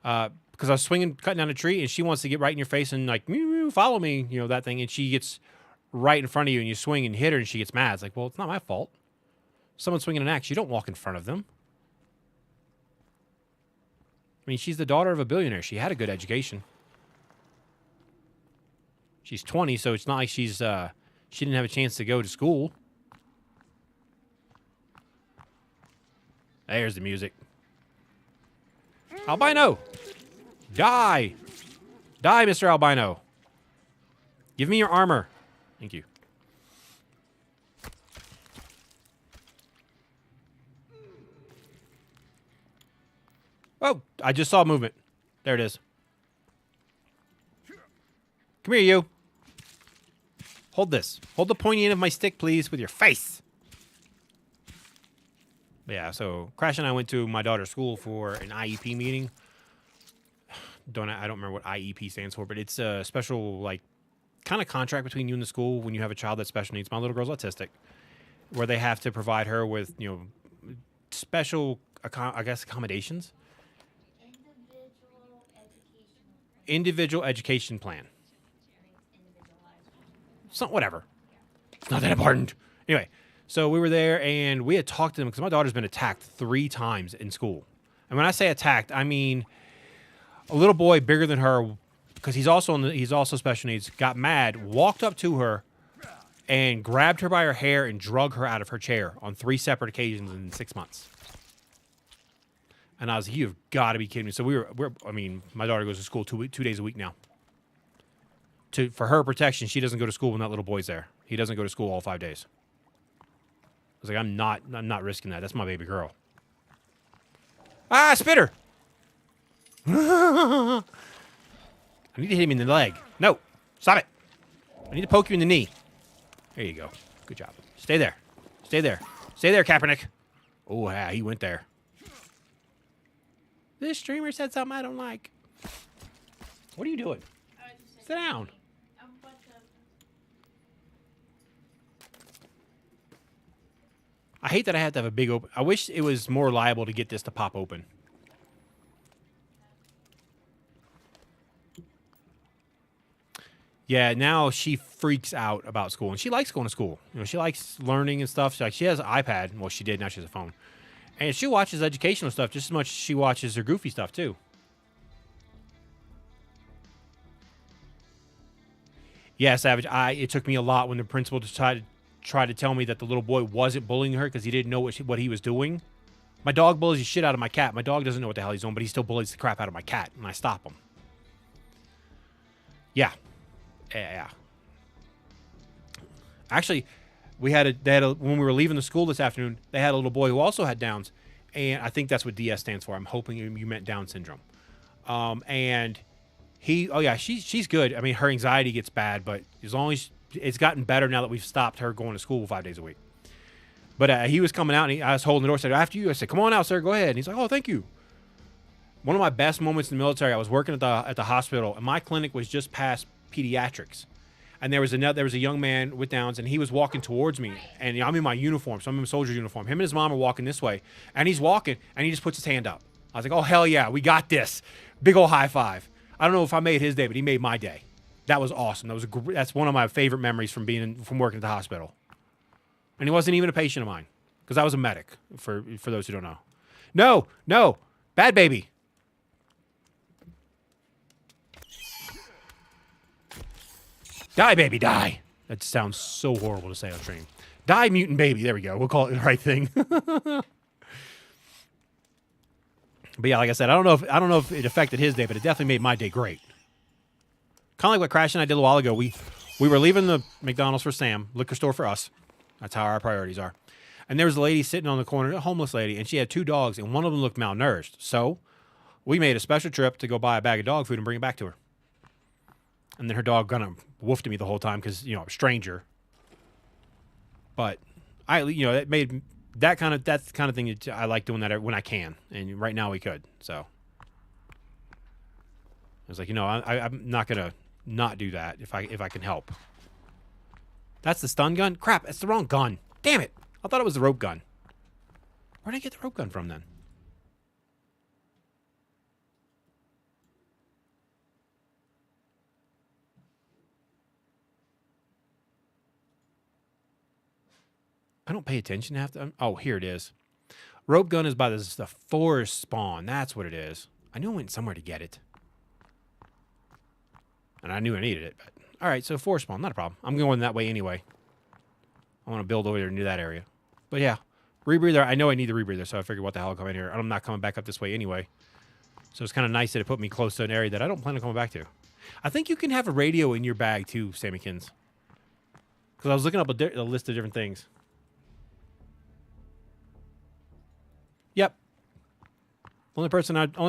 Because I was cutting down a tree, and she wants to get right in your face and like, mew, mew, follow me, you know, that thing. And she gets right in front of you, and you swing and hit her, and she gets mad. It's like, well, it's not my fault. Someone's swinging an axe. You don't walk in front of them. I mean, she's the daughter of a billionaire. She had a good education. She's 20, so it's not like she didn't have a chance to go to school. There's the music. Albino! Die! Die, Mr. Albino! Give me your armor. Thank you. Oh, I just saw movement. There it is. Come here, you. Hold this. Hold the pointy end of my stick, please, with your face. Yeah, so Crash and I went to my daughter's school for an IEP meeting. I don't remember what IEP stands for, but it's a special, like, kind of contract between you and the school when you have a child that's special needs. My little girl's autistic, where they have to provide her with, you know, special, I guess, accommodations. Individual education plan. So, whatever. It's not that important. Anyway, so we were there, and we had talked to them because my daughter's been attacked 3 times in school. And when I say attacked, I mean a little boy bigger than her, because he's also special needs, got mad, walked up to her, and grabbed her by her hair and drug her out of her chair on 3 separate occasions in 6 months. And I was like, you've got to be kidding me. So my daughter goes to school 2 days a week now. For her protection, she doesn't go to school when that little boy's there. He doesn't go to school all 5 days. I was like, I'm not risking that. That's my baby girl. Ah, spitter! I need to hit him in the leg. No, stop it. I need to poke you in the knee. There you go. Good job. Stay there. Stay there. Stay there, Kaepernick. Oh, yeah, he went there. This streamer said something I don't like. What are you doing? Sit down. I hate that I have to have a big open. I wish it was more liable to get this to pop open. Yeah, now she freaks out about school, and she likes going to school. You know, she likes learning and stuff. She has an iPad. Well, she did. Now she has a phone. And she watches educational stuff just as much as she watches her goofy stuff, too. Yeah, Savage, it took me a lot when the principal tried to tell me that the little boy wasn't bullying her because he didn't know what he was doing. My dog bullies the shit out of my cat. My dog doesn't know what the hell he's doing, but he still bullies the crap out of my cat, and I stop him. Yeah. Yeah. Actually, when we were leaving the school this afternoon, they had a little boy who also had Downs, and I think that's what DS stands for. I'm hoping you meant Down syndrome. And she's good. I mean, her anxiety gets bad, but as long as it's gotten better now that we've stopped her going to school 5 days a week. But he was coming out, and I was holding the door. I said, after you. I said, come on out, sir. Go ahead. And he's like, oh, thank you. One of my best moments in the military, I was working at the hospital, and my clinic was just past pediatrics. And there was a young man with Downs, and he was walking towards me. And I'm in my uniform, so I'm in my soldier uniform. Him and his mom are walking this way, and he's walking, and he just puts his hand up. I was like, oh, hell yeah, we got this. Big old high five. I don't know if I made his day, but he made my day. That was awesome. That's one of my favorite memories from working at the hospital. And he wasn't even a patient of mine, because I was a medic, for those who don't know. No, bad baby. Die, baby, die. That sounds so horrible to say on stream. Die, mutant baby. There we go. We'll call it the right thing. But yeah, like I said, I don't know if it affected his day, but it definitely made my day great. Kind of like what Crash and I did a while ago. We were leaving the McDonald's for Sam, liquor store for us. That's how our priorities are. And there was a lady sitting on the corner, a homeless lady, and she had 2 dogs, and one of them looked malnourished. So we made a special trip to go buy a bag of dog food and bring it back to her. And then her dog kind of woofed at me the whole time because, you know, I'm a stranger. But it made that's the kind of thing that I like doing that when I can. And right now we could. So I was like, you know, I'm not going to not do that if I can help. That's the stun gun? Crap, it's the wrong gun. Damn it. I thought it was the rope gun. Where did I get the rope gun from then? I don't pay attention half the time. Oh, here it is. Rope gun is by the forest spawn. That's what it is. I knew I went somewhere to get it. And I knew I needed it. But all right, so forest spawn, not a problem. I'm going that way anyway. I want to build over there near that area. But yeah, rebreather. I know I need the rebreather, so I figured what the hell I'll come in here. I'm not coming back up this way anyway. So it's kind of nice that it put me close to an area that I don't plan on coming back to. I think you can have a radio in your bag too, Sammykins. Because I was looking up a list of different things. Yep. Only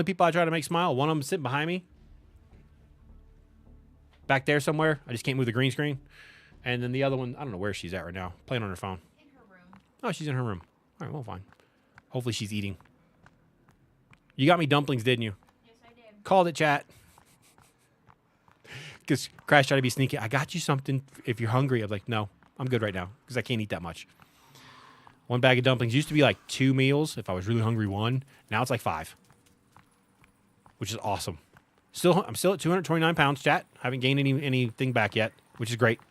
people I try to make smile. One of them sitting behind me. Back there somewhere. I just can't move the green screen. And then the other one, I don't know where she's at right now. Playing on her phone. In her room. Oh, she's in her room. All right, well, fine. Hopefully she's eating. You got me dumplings, didn't you? Yes, I did. Called it, chat. Because Crash tried to be sneaky. I got you something if you're hungry. I'm like, no, I'm good right now because I can't eat that much. One bag of dumplings used to be like 2 meals. If I was really hungry, 1. Now it's like 5, which is awesome. I'm still at 229 pounds, chat. Haven't gained anything back yet, which is great.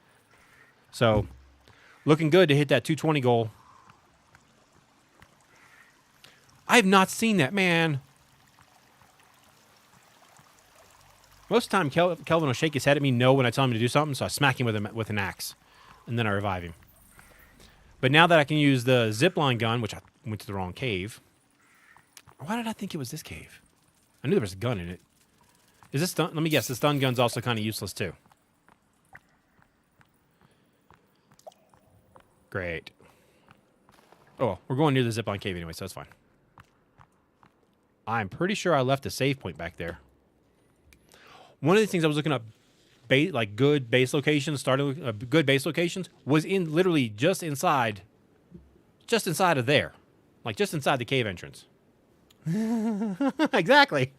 So, looking good to hit that 220 goal. I have not seen that, man. Most of the time, Kelvin will shake his head at me no when I tell him to do something, so I smack him with an axe, and then I revive him. But now that I can use the zipline gun, which I went to the wrong cave. Why did I think it was this cave? I knew there was a gun in it. Is this stun? Let me guess. The stun gun's also kind of useless too. Great. Oh, we're going near the zipline cave anyway, so that's fine. I'm pretty sure I left a save point back there. One of the things I was looking up, good base locations, starting with good base locations, was in literally just inside of there, like just inside the cave entrance. Exactly.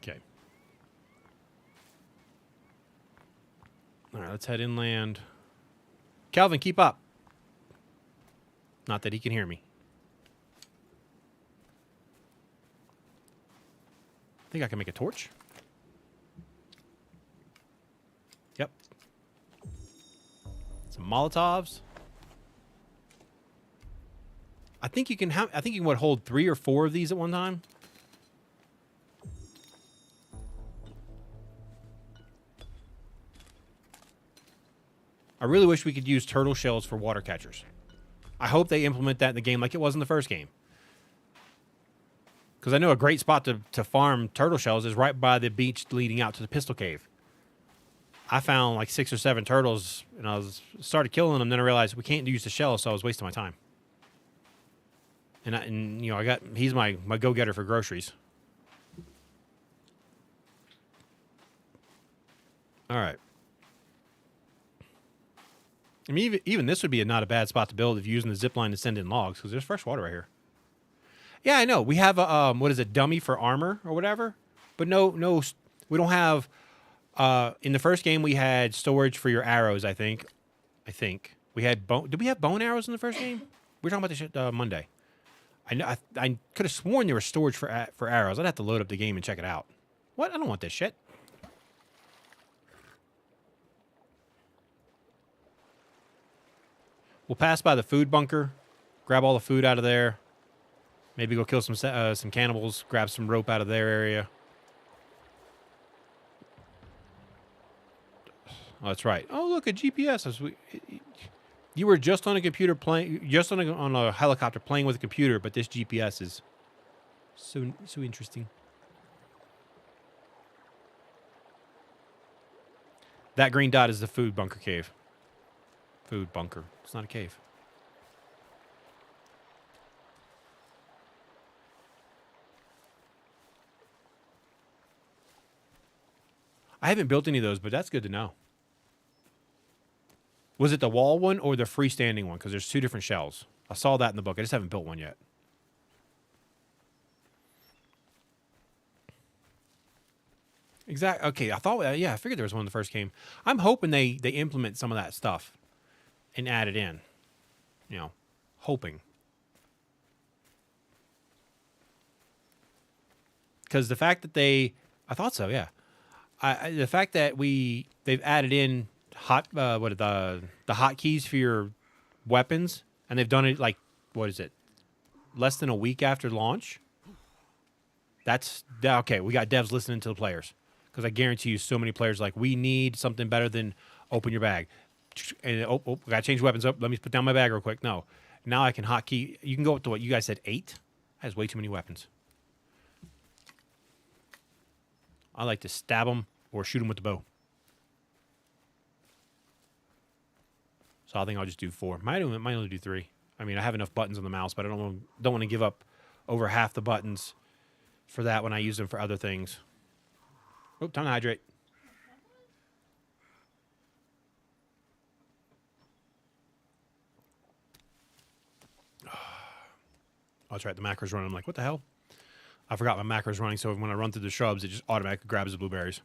Okay. All right, let's head inland. Calvin, keep up. Not that he can hear me. I think I can make a torch. Yep. Some Molotovs. I think you can hold 3 or 4 of these at one time. I really wish we could use turtle shells for water catchers. I hope they implement that in the game like it was in the first game. Because I know a great spot to farm turtle shells is right by the beach leading out to the pistol cave. I found like 6 or 7 turtles, and I started killing them. Then I realized we can't use the shells, so I was wasting my time. And he's my go-getter for groceries. All right. I mean, even this would be not a bad spot to build if you're using the zip line to send in logs, because there's fresh water right here. Yeah, I know. We have a, what is it, dummy for armor or whatever? But no, we don't have, in the first game we had storage for your arrows, I think. We had did we have bone arrows in the first game? We were talking about this shit Monday. I could have sworn there was storage for arrows. I'd have to load up the game and check it out. What? I don't want this shit. We'll pass by the food bunker, grab all the food out of there. Maybe go kill some cannibals, grab some rope out of their area. Oh, that's right. Oh, look, a GPS. You were just on a computer playing, just on a helicopter playing with a computer, but this GPS is so interesting. That green dot is the food bunker cave. Food bunker. It's not a cave. I haven't built any of those, but that's good to know. Was it the wall one or the freestanding one? Because there's 2 different shells. I saw that in the book. I just haven't built one yet. Exactly. Okay, I thought, yeah, I figured there was one in the first game. I'm hoping they implement some of that stuff and add it in. You know, hoping. Because the fact that I thought so, yeah. The fact that they've added in the hotkeys for your weapons, and they've done it like, what is it, less than a week after launch. That's okay. We got devs listening to the players, because I guarantee you, so many players are like, we need something better than open your bag, and gotta change weapons up. Let me put down my bag real quick. No, now I can hotkey. You can go up to what you guys said, 8. That's way too many weapons. I like to stab them or shoot them with the bow. So I think I'll just do 4. Might only do 3. I mean, I have enough buttons on the mouse, but I don't want to give up over half the buttons for that when I use them for other things. Oh, time to hydrate. Oh, that's right. The macro's running. I'm like, what the hell? I forgot my macro's running, so when I run through the shrubs, it just automatically grabs the blueberries.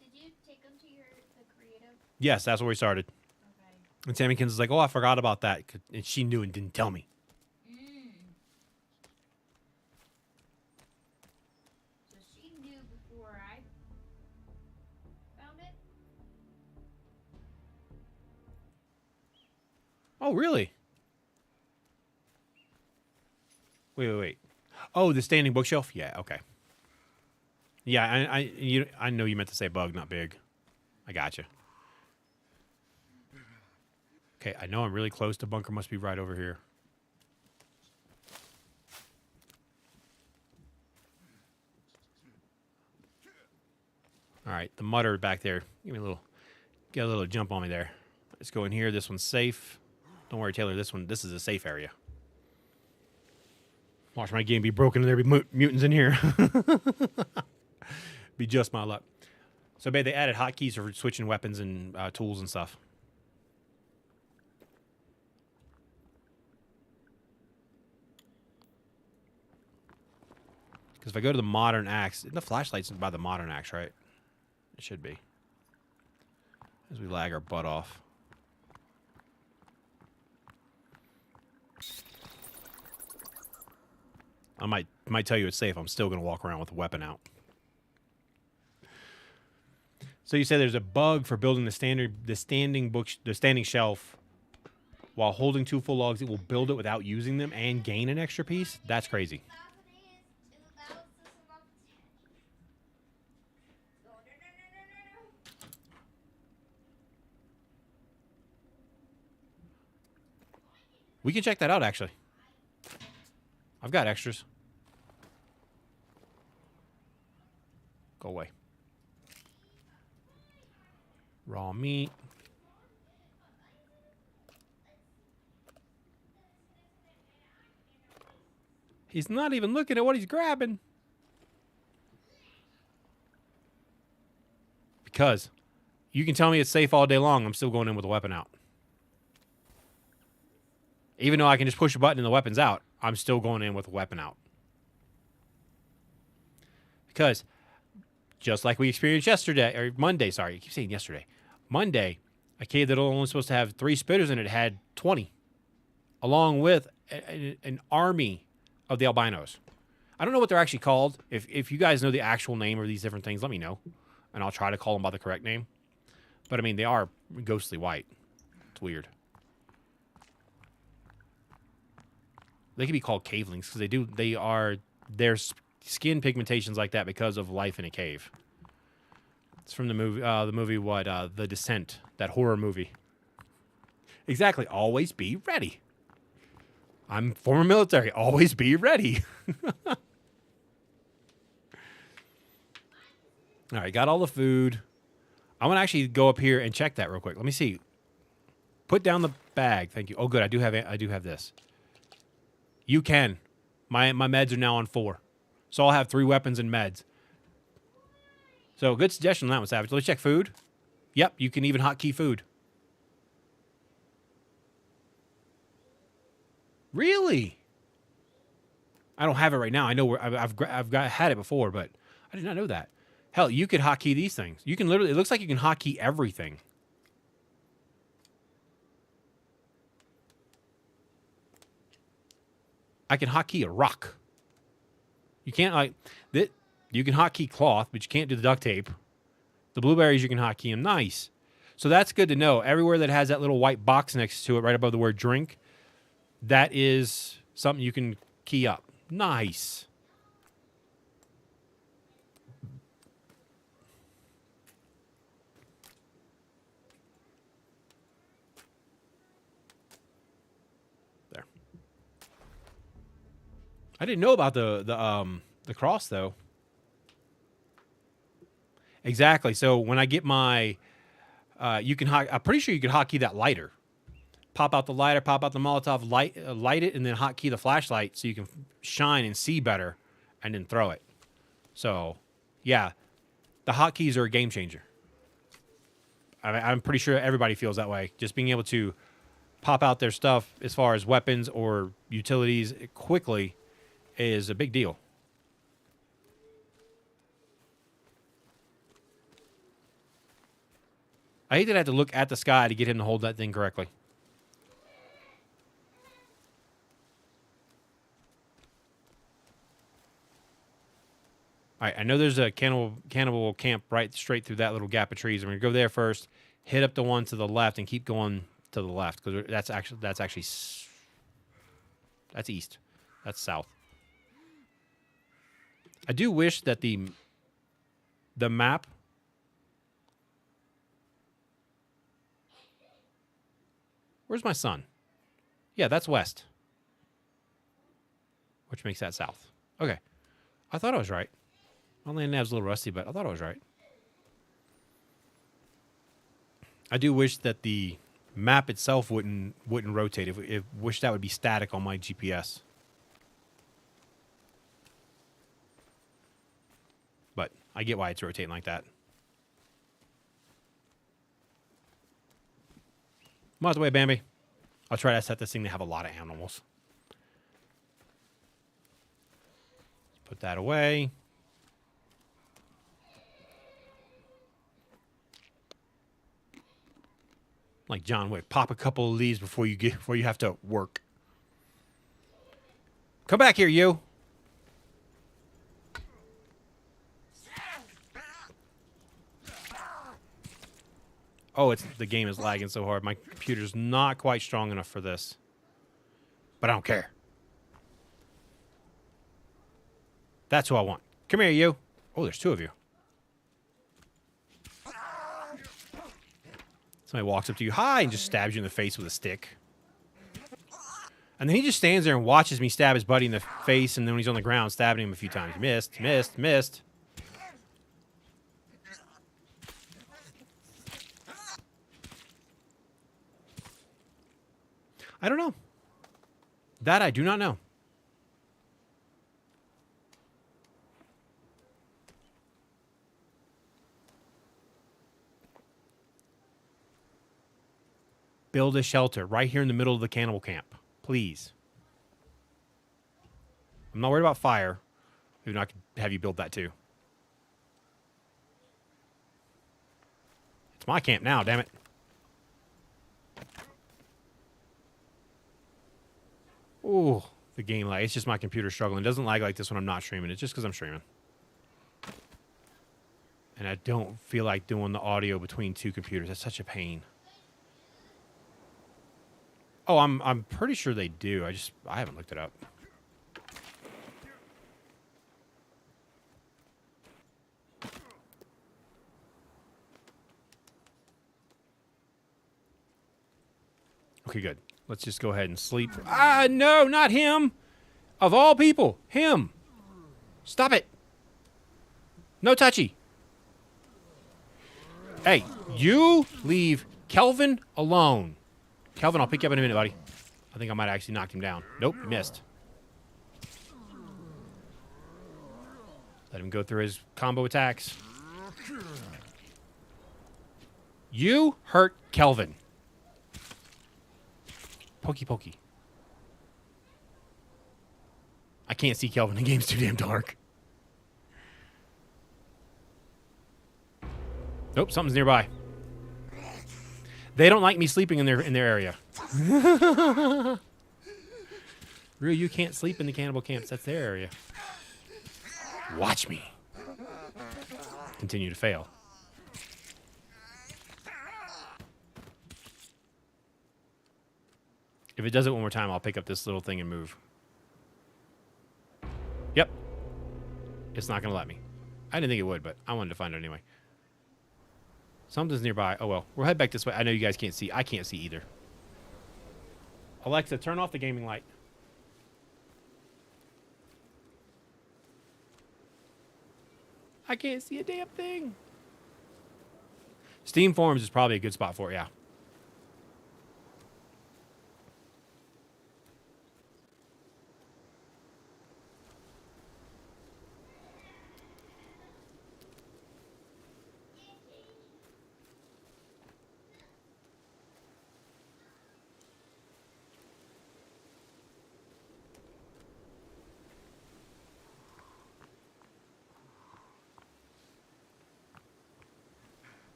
Did you take them to the creative? Yes, that's where we started. Okay. And Sammykins is like, oh, I forgot about that. And she knew and didn't tell me. So she knew before I found it? Oh, really? Wait. Oh, the standing bookshelf? Yeah, okay. Yeah, I know you meant to say bug, not big. I got you. Okay, I know I'm really close. The bunker must be right over here. All right, the mutter back there. Get a little jump on me there. Let's go in here. This one's safe. Don't worry, Taylor. This is a safe area. Watch my game be broken and there be mutants in here. Be just my luck. So, babe, they added hotkeys for switching weapons and tools and stuff. Because if I go to the modern axe, the flashlight's by the modern axe, right? It should be. As we lag our butt off. I might tell you it's safe. I'm still going to walk around with a weapon out. So you say there's a bug for building the standing shelf. While holding 2 full logs, it will build it without using them and gain an extra piece? That's crazy. We can check that out, actually. I've got extras. Go away. Raw meat. He's not even looking at what he's grabbing. Because you can tell me it's safe all day long, I'm still going in with a weapon out. Even though I can just push a button and the weapon's out, I'm still going in with a weapon out. Because just like we experienced yesterday, or Monday, sorry, I keep saying yesterday. Monday, a cave that was only supposed to have 3 spitters in it had 20. Along with an army of the albinos. I don't know what they're actually called. If you guys know the actual name of these different things, let me know. And I'll try to call them by the correct name. But I mean, they are ghostly white. It's weird. They can be called cavelings because their skin pigmentation's like that because of life in a cave. It's from the movie, The Descent, that horror movie. Exactly. Always be ready. I'm former military. Always be ready. All right, got all the food. I want to actually go up here and check that real quick. Let me see. Put down the bag. Thank you. Oh, good. I do have this. You can. My meds are now on 4. So I'll have 3 weapons and meds. So good suggestion on that one, Savage. Let's check food. Yep, you can even hotkey food. Really? I don't have it right now. I know where had it before, but I did not know that. Hell, you could hotkey these things. You can literally. It looks like you can hotkey everything. I can hotkey a rock. You can't like that. You can hotkey cloth, but you can't do the duct tape. The blueberries you can hotkey them. Nice. So that's good to know. Everywhere that has that little white box next to it, right above the word drink, that is something you can key up. Nice. There. I didn't know about the cross though. Exactly. So when I get my, you can. I'm pretty sure you could hotkey that lighter. Pop out the lighter, pop out the Molotov, light it, and then hotkey the flashlight so you can shine and see better, and then throw it. So, yeah, the hotkeys are a game changer. I'm pretty sure everybody feels that way. Just being able to pop out their stuff as far as weapons or utilities quickly is a big deal. I hate that I have to look at the sky to get him to hold that thing correctly. All right, I know there's a cannibal camp right straight through that little gap of trees. I'm going to go there first, hit up the one to the left, and keep going to the left because that's east. That's south. I do wish that the map. Where's my son? Yeah, that's west. Which makes that south. Okay. I thought I was right. My land nav's a little rusty, but I thought I was right. I do wish that the map itself wouldn't rotate. If wish that would be static on my GPS. But I get why it's rotating like that. I'm out the way, Bambi. I'll try to set this thing to have a lot of animals. Put that away. Like John Wick, pop a couple of these before you have to work. Come back here, you. Oh, the game is lagging so hard. My computer's not quite strong enough for this. But I don't care. That's who I want. Come here, you. Oh, there's two of you. Somebody walks up to you, hi, and just stabs you in the face with a stick. And then he just stands there and watches me stab his buddy in the face, and then when he's on the ground, stabbing him a few times. Missed. I don't know. That I do not know. Build a shelter right here in the middle of the cannibal camp. Please. I'm not worried about fire. Maybe I could have you build that too. It's my camp now, damn it. Ooh, the game lag. It's just my computer struggling. It doesn't lag like this when I'm not streaming. It's just because I'm streaming. And I don't feel like doing the audio between two computers. That's such a pain. Oh, I'm pretty sure they do. I haven't looked it up. Okay, good. Let's just go ahead and sleep. Ah, no, not him. Of all people, him. Stop it. No touchy. Hey, you leave Kelvin alone. Kelvin, I'll pick you up in a minute, buddy. I think I might have actually knocked him down. Nope, missed. Let him go through his combo attacks. You hurt Kelvin. Pokey pokey. I can't see Kelvin. The game's too damn dark. Nope, something's nearby. They don't like me sleeping in their area. Rue, you can't sleep in the cannibal camps. That's their area. Watch me. Continue to fail. If it does it one more time, I'll pick up this little thing and move. Yep. It's not going to let me. I didn't think it would, but I wanted to find it anyway. Something's nearby. Oh, well. We'll head back this way. I know you guys can't see. I can't see either. Alexa, turn off the gaming light. I can't see a damn thing. Steam Forums is probably a good spot for it, yeah.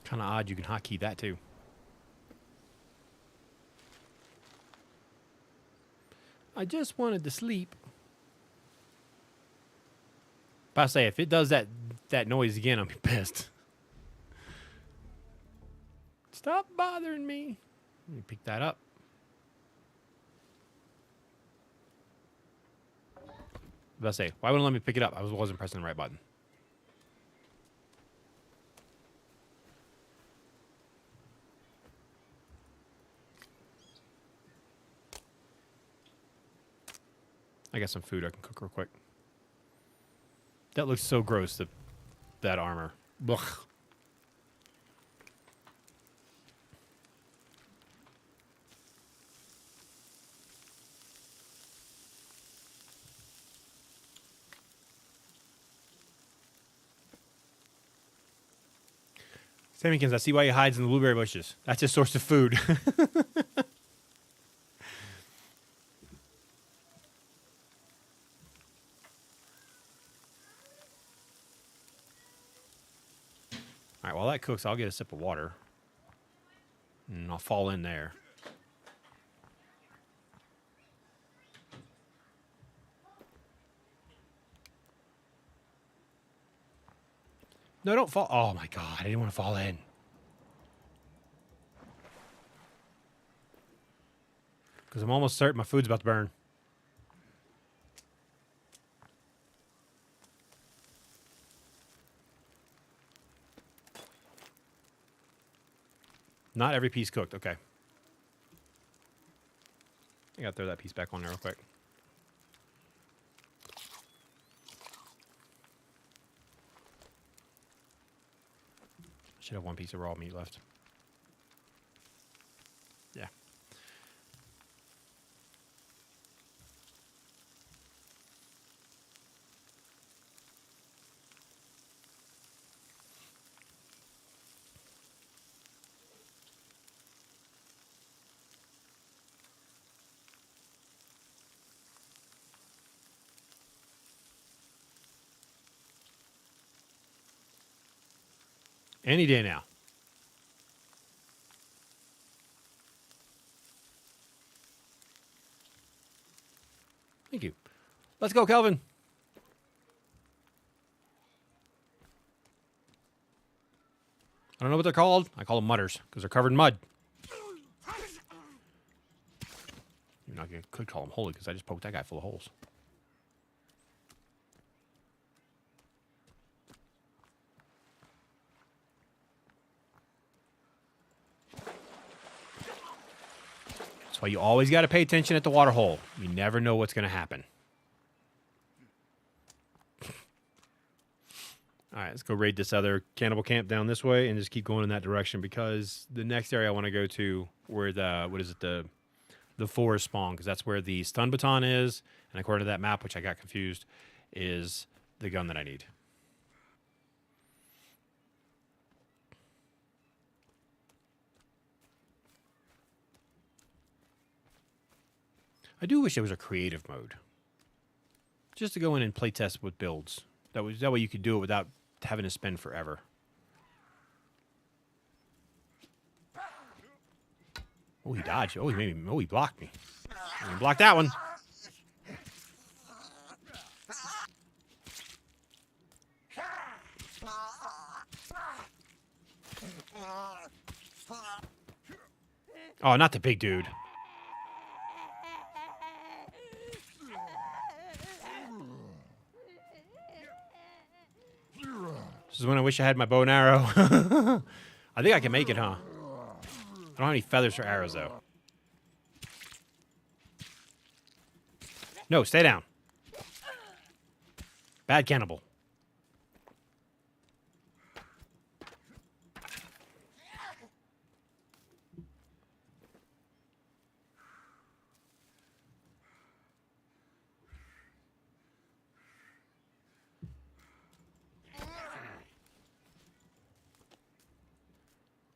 Kind of odd you can hotkey that too. I just wanted to sleep. But I say, if it does that noise again, I'll be pissed. Stop bothering me. Let me pick that up. But I say, why wouldn't it let me pick it up? I wasn't pressing the right button. I got some food I can cook real quick. That looks so gross, that armor. Ugh. Sammykins, I see why he hides in the blueberry bushes. That's his source of food. All right, while that cooks, I'll get a sip of water. And I'll fall in there. No, don't fall. Oh, my God. I didn't want to fall in. Because I'm almost certain my food's about to burn. Not every piece cooked. Okay. I gotta throw that piece back on there real quick. Should have one piece of raw meat left. Yeah. Any day now. Thank you. Let's go, Kelvin. I don't know what they're called. I call them mutters because they're covered in mud. You're not gonna could call them holy because I just poked that guy full of holes. That's why you always got to pay attention at the water hole. You never know what's going to happen. All right, let's go raid this other cannibal camp down this way and just keep going in that direction because the next area I want to go to where the, what is it, the the forest spawn, because that's where the stun baton is, and according to that map, which I got confused, is the gun that I need. I do wish there was a creative mode, just to go in and play test with builds. That way you could do it without having to spend forever. Oh, he dodged. Oh, he made me. Oh, he blocked me. He blocked that one. Oh, not the big dude. This is when I wish I had my bow and arrow. I think I can make it, huh? I don't have any feathers for arrows, though. No, stay down. Bad cannibal.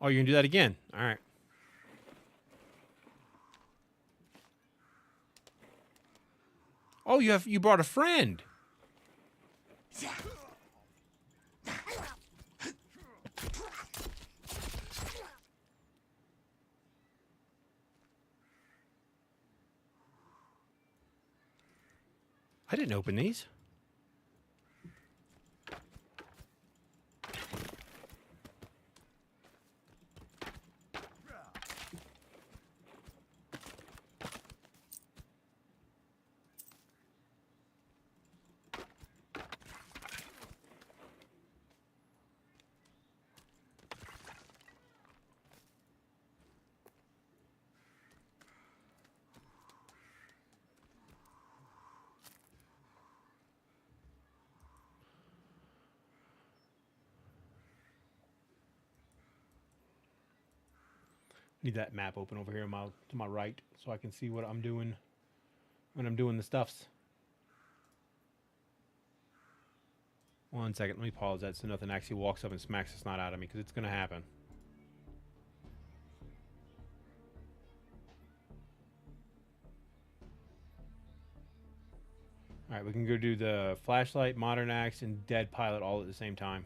Oh, you're gonna do that again? All right. Oh, you brought a friend. I didn't open these. Need that map open over here to my right so I can see what I'm doing when I'm doing the stuffs. One second, let me pause that so nothing actually walks up and smacks the snot out of me, because it's going to happen. Alright, we can go do the flashlight, modern axe, and dead pilot all at the same time.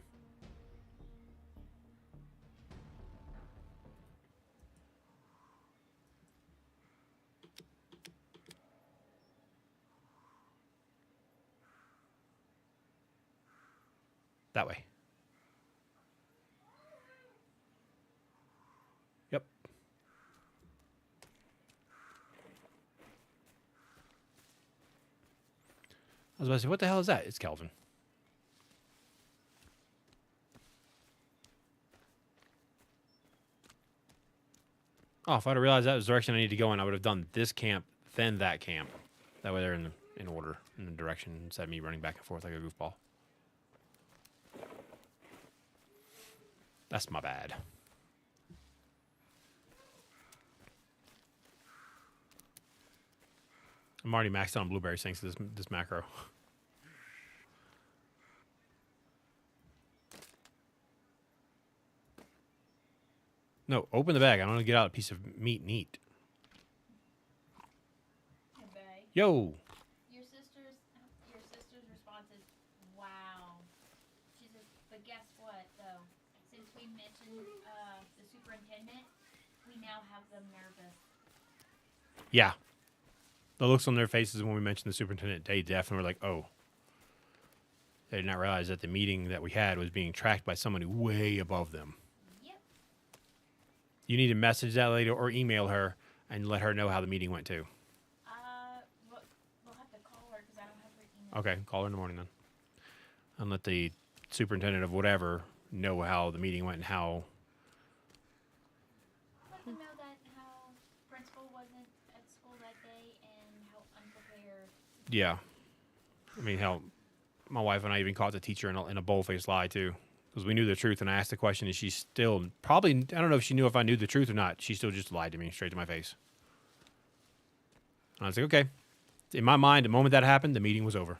That way. Yep. I was about to say, what the hell is that? It's Kelvin. Oh, if I'd have realized that was the direction I need to go in, I would have done this camp, then that camp. That way they're in order, in the direction, instead of me running back and forth like a goofball. That's my bad. I'm already maxed out on blueberries thanks to this macro. No, open the bag. I don't want to get out a piece of meat and eat. Hey, Yo! Your sister's response is, wow. She says, but guess what, though? Since we mentioned the superintendent, we now have them nervous. Yeah. The looks on their faces when we mentioned the superintendent, they definitely were like, oh. They did not realize that the meeting that we had was being tracked by somebody way above them. Yep. You need to message that lady or email her and let her know how the meeting went too. We'll have to call her because I don't have her email. Okay, call her in the morning then. And let the superintendent of whatever know how the meeting went and how... Let them know that how principal wasn't at school that day and how unprepared. Yeah. I mean, hell, my wife and I even caught the teacher in a bold-faced lie too. Because we knew the truth and I asked the question and she still probably, I don't know if she knew if I knew the truth or not. She still just lied to me straight to my face. And I was like, okay. In my mind, the moment that happened, the meeting was over.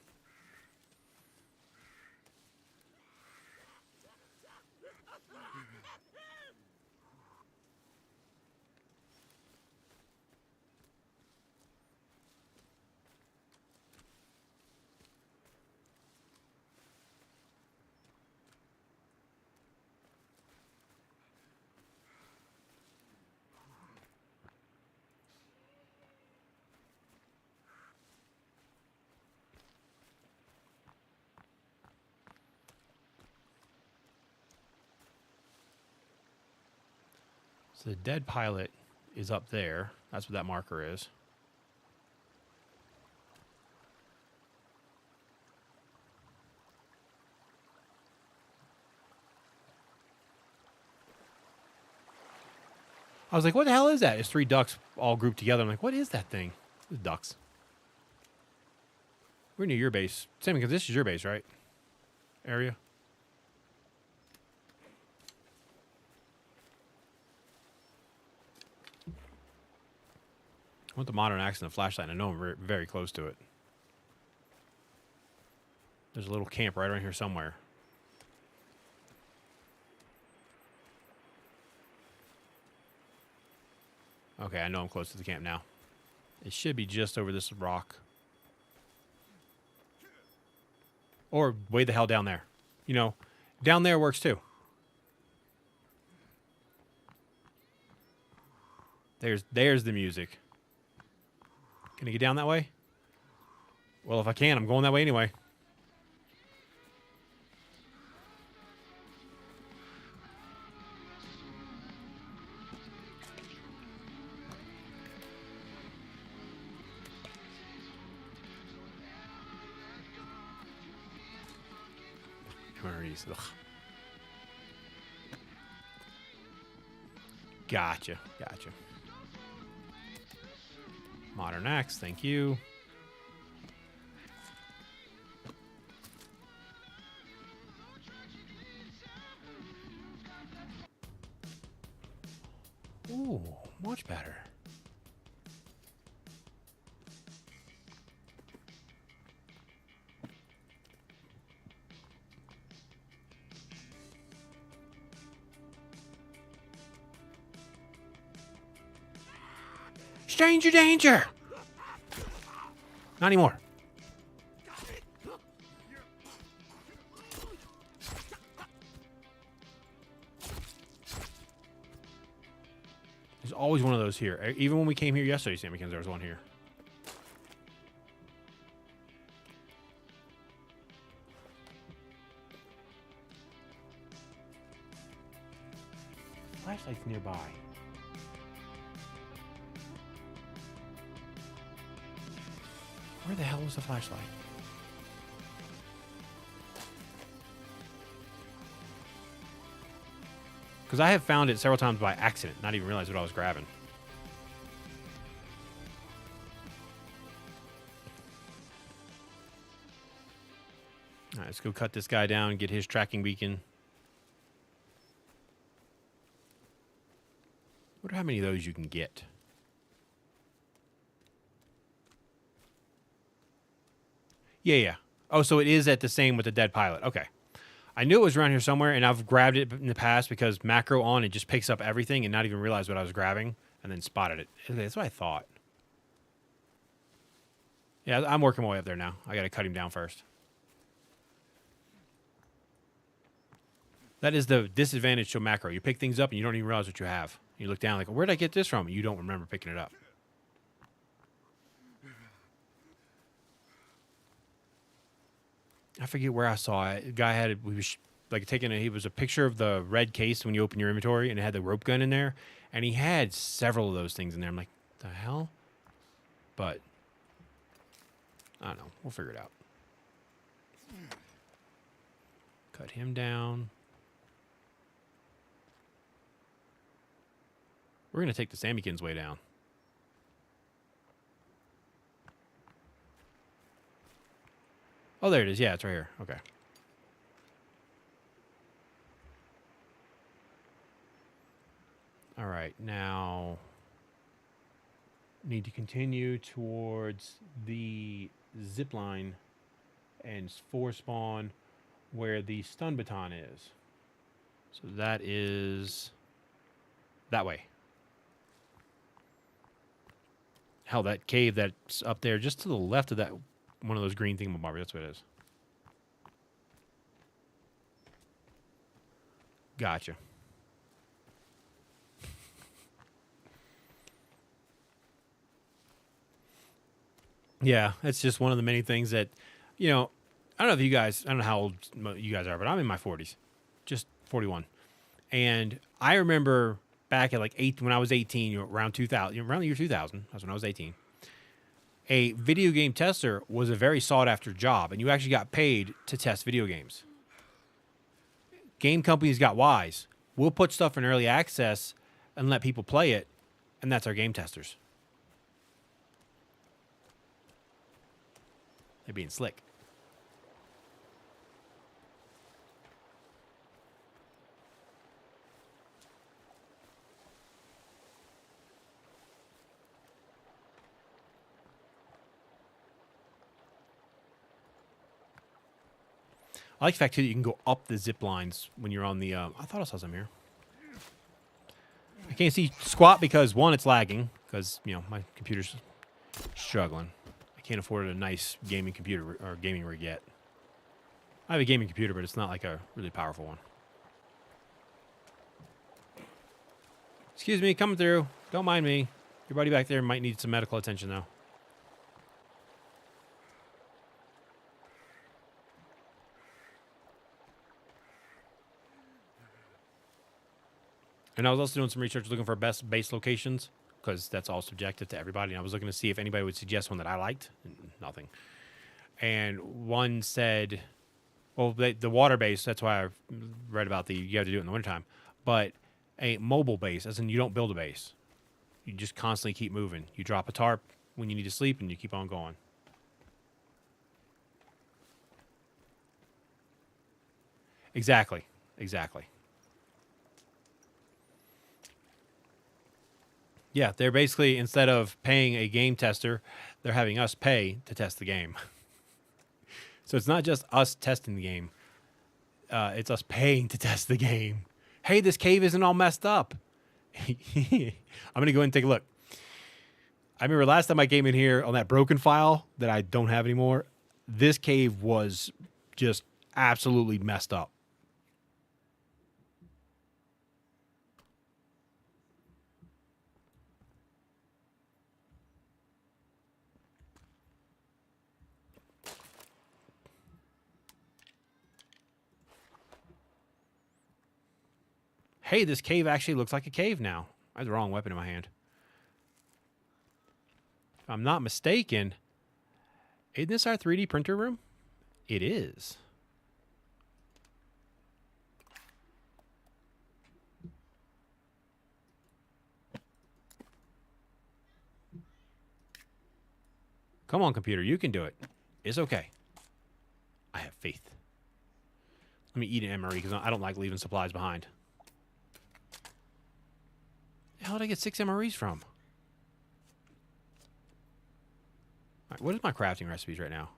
So the dead pilot is up there. That's what that marker is. I was like, what the hell is that? It's 3 ducks all grouped together. I'm like, what is that thing? It's ducks. We're near your base. Sam, because this is your base, right? Area? I want the modern axe and the flashlight. I know I'm very, very close to it. There's a little camp right around here somewhere. Okay, I know I'm close to the camp now. It should be just over this rock. Or way the hell down there. You know, down there works too. There's the music. Can I get down that way? Well, if I can, I'm going that way anyway. Where are these? Ugh. Gotcha. Modern axe, thank you. Ooh, much better. Stranger danger! Not anymore. There's always one of those here. Even when we came here yesterday, Sammykins, there was one here. Flashlight's nearby. Where the hell was the flashlight? Because I have found it several times by accident, not even realize what I was grabbing. All right, let's go cut this guy down and get his tracking beacon. Wonder how many of those you can get. Yeah. Oh, so it is at the same with the dead pilot. Okay. I knew it was around here somewhere, and I've grabbed it in the past because macro on, it just picks up everything and not even realize what I was grabbing, and then spotted it. That's what I thought. Yeah, I'm working my way up there now. I got to cut him down first. That is the disadvantage to macro. You pick things up, and you don't even realize what you have. You look down like, where did I get this from? You don't remember picking it up. I forget where I saw it. The guy had we was like he was a picture of the red case when you open your inventory, and it had the rope gun in there, and he had several of those things in there. I'm like, the hell? But I don't know. We'll figure it out. Cut him down. We're gonna take the Sammykins way down. Oh, there it is. Yeah, it's right here. Okay. All right, now need to continue towards the zip line and force spawn where the stun baton is. So that is that way. Hell, that cave that's up there just to the left of that one of those green thingamabobbers, that's what it is. Gotcha. Yeah, it's just one of the many things that, you know, I don't know if you guys, I don't know how old you guys are, but I'm in my 40s, just 41. And I remember back at like when I was 18, around 2000, around the year 2000, that's when I was 18. A video game tester was a very sought after job, and you actually got paid to test video games. Game companies got wise. We'll put stuff in early access and let people play it, and that's our game testers. They're being slick. I like the fact too that you can go up the zip lines when you're on the. I thought I saw some here. I can't see squat because one, it's lagging because my computer's struggling. I can't afford a nice gaming computer or gaming rig yet. I have a gaming computer, but it's not like a really powerful one. Excuse me, coming through. Don't mind me. Your buddy back there might need some medical attention though. And I was also doing some research looking for best base locations because that's all subjective to everybody. And I was looking to see if anybody would suggest one that I liked. Nothing. And one said, well, the water base, that's why I read about you have to do it in the wintertime. But a mobile base, as in you don't build a base. You just constantly keep moving. You drop a tarp when you need to sleep and you keep on going. Exactly. Yeah, they're basically, instead of paying a game tester, they're having us pay to test the game. So it's not just us testing the game. It's us paying to test the game. Hey, this cave isn't all messed up. I'm going to go ahead and take a look. I remember last time I came in here on that broken file that I don't have anymore, this cave was just absolutely messed up. Hey, this cave actually looks like a cave now. I had the wrong weapon in my hand. If I'm not mistaken, isn't this our 3D printer room? It is. Come on, computer. You can do it. It's okay. I have faith. Let me eat an MRE because I don't like leaving supplies behind. How did I get 6 MREs from? All right, what is my crafting recipes right now?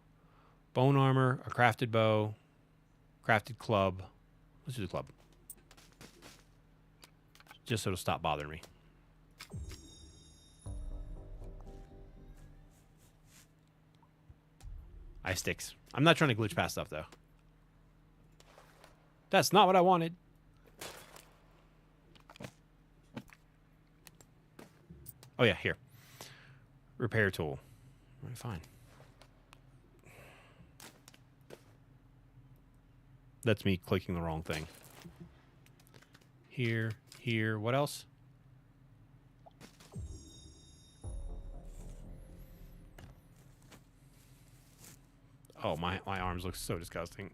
Bone armor, a crafted bow, crafted club. Let's do the club. Just so it'll stop bothering me. Ice sticks. I'm not trying to glitch past stuff, though. That's not what I wanted. Oh, yeah, here. Repair tool. All right, fine. That's me clicking the wrong thing. Here. What else? Oh, my arms look so disgusting.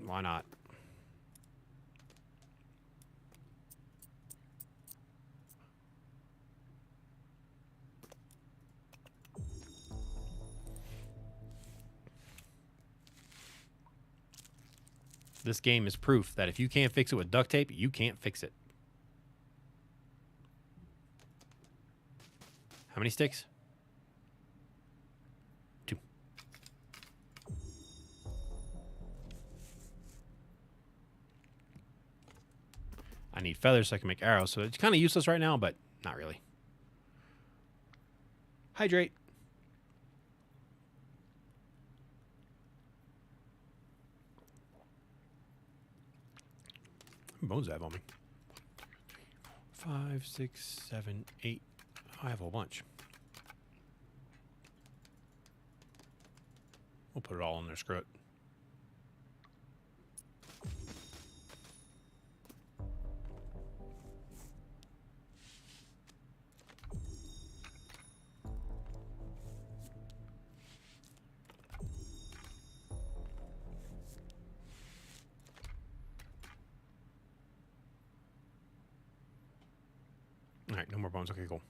Why not? This game is proof that if you can't fix it with duct tape, you can't fix it. How many sticks? 2. I need feathers so I can make arrows, so it's kind of useless right now, but not really. Hydrate. How many bones do I have on me? 5, 6, 7, 8. I have a whole bunch. We'll put it all in there, screw it. All right, no more bones. Okay, cool.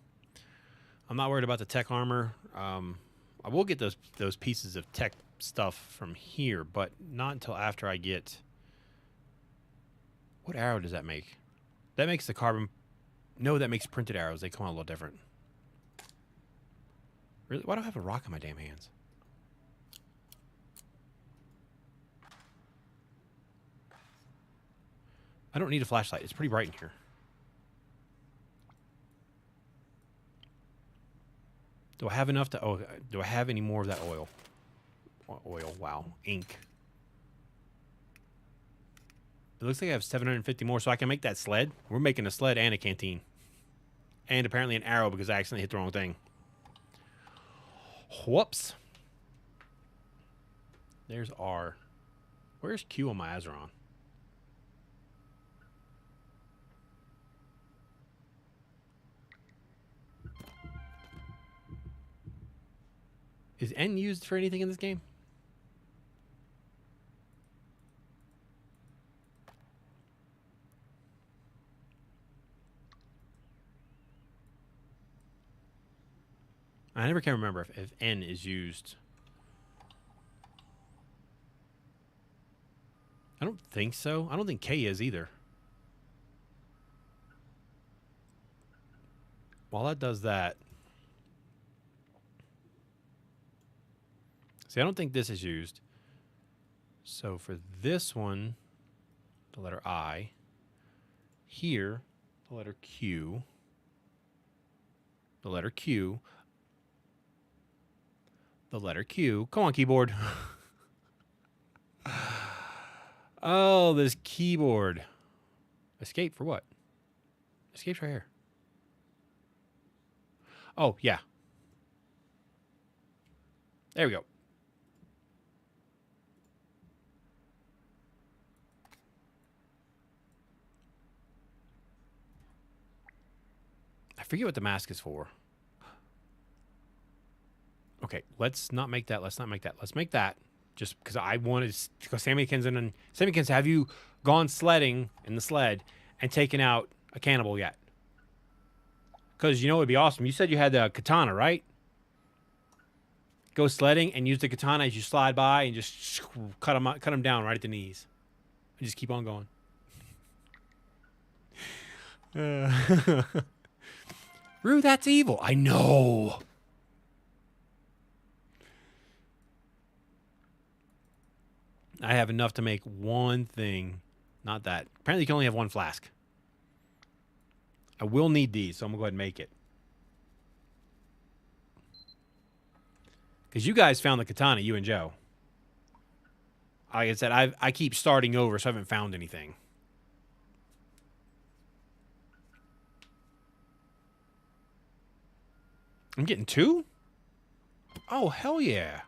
I'm not worried about the tech armor. I will get those pieces of tech stuff from here, but not until after I get... What arrow does that make? That makes the carbon... No, that makes printed arrows. They come out a little different. Really? Why do I have a rock in my damn hands? I don't need a flashlight. It's pretty bright in here. Do I have enough to... Oh, do I have any more of that oil? Oil, wow. Ink. It looks like I have 750 more, so I can make that sled. We're making a sled and a canteen. And apparently an arrow because I accidentally hit the wrong thing. Whoops. There's R. Where's Q on my Azeron? Is N used for anything in this game? I never can remember if N is used. I don't think so. I don't think K is either. While that does that... See, I don't think this is used. So for this one, the letter I. Here, the letter Q. The letter Q. The letter Q. Come on, keyboard. Oh, this keyboard. Escape for what? Escape's right here. Oh, yeah. There we go. I forget what the mask is for. Okay, let's not make that. Let's not make that. Let's make that. Just because I wanted to... Because Sammykins and... Sammykins, have you gone sledding in the sled and taken out a cannibal yet? Because, you know, it would be awesome. You said you had the katana, right? Go sledding and use the katana as you slide by and just cut them down right at the knees. And just keep on going. Rue, that's evil. I know. I have enough to make one thing. Not that. Apparently you can only have one flask. I will need these, so I'm going to go ahead and make it. Because you guys found the katana, you and Joe. Like I said, I keep starting over, so I haven't found anything. I'm getting 2? Oh, hell yeah.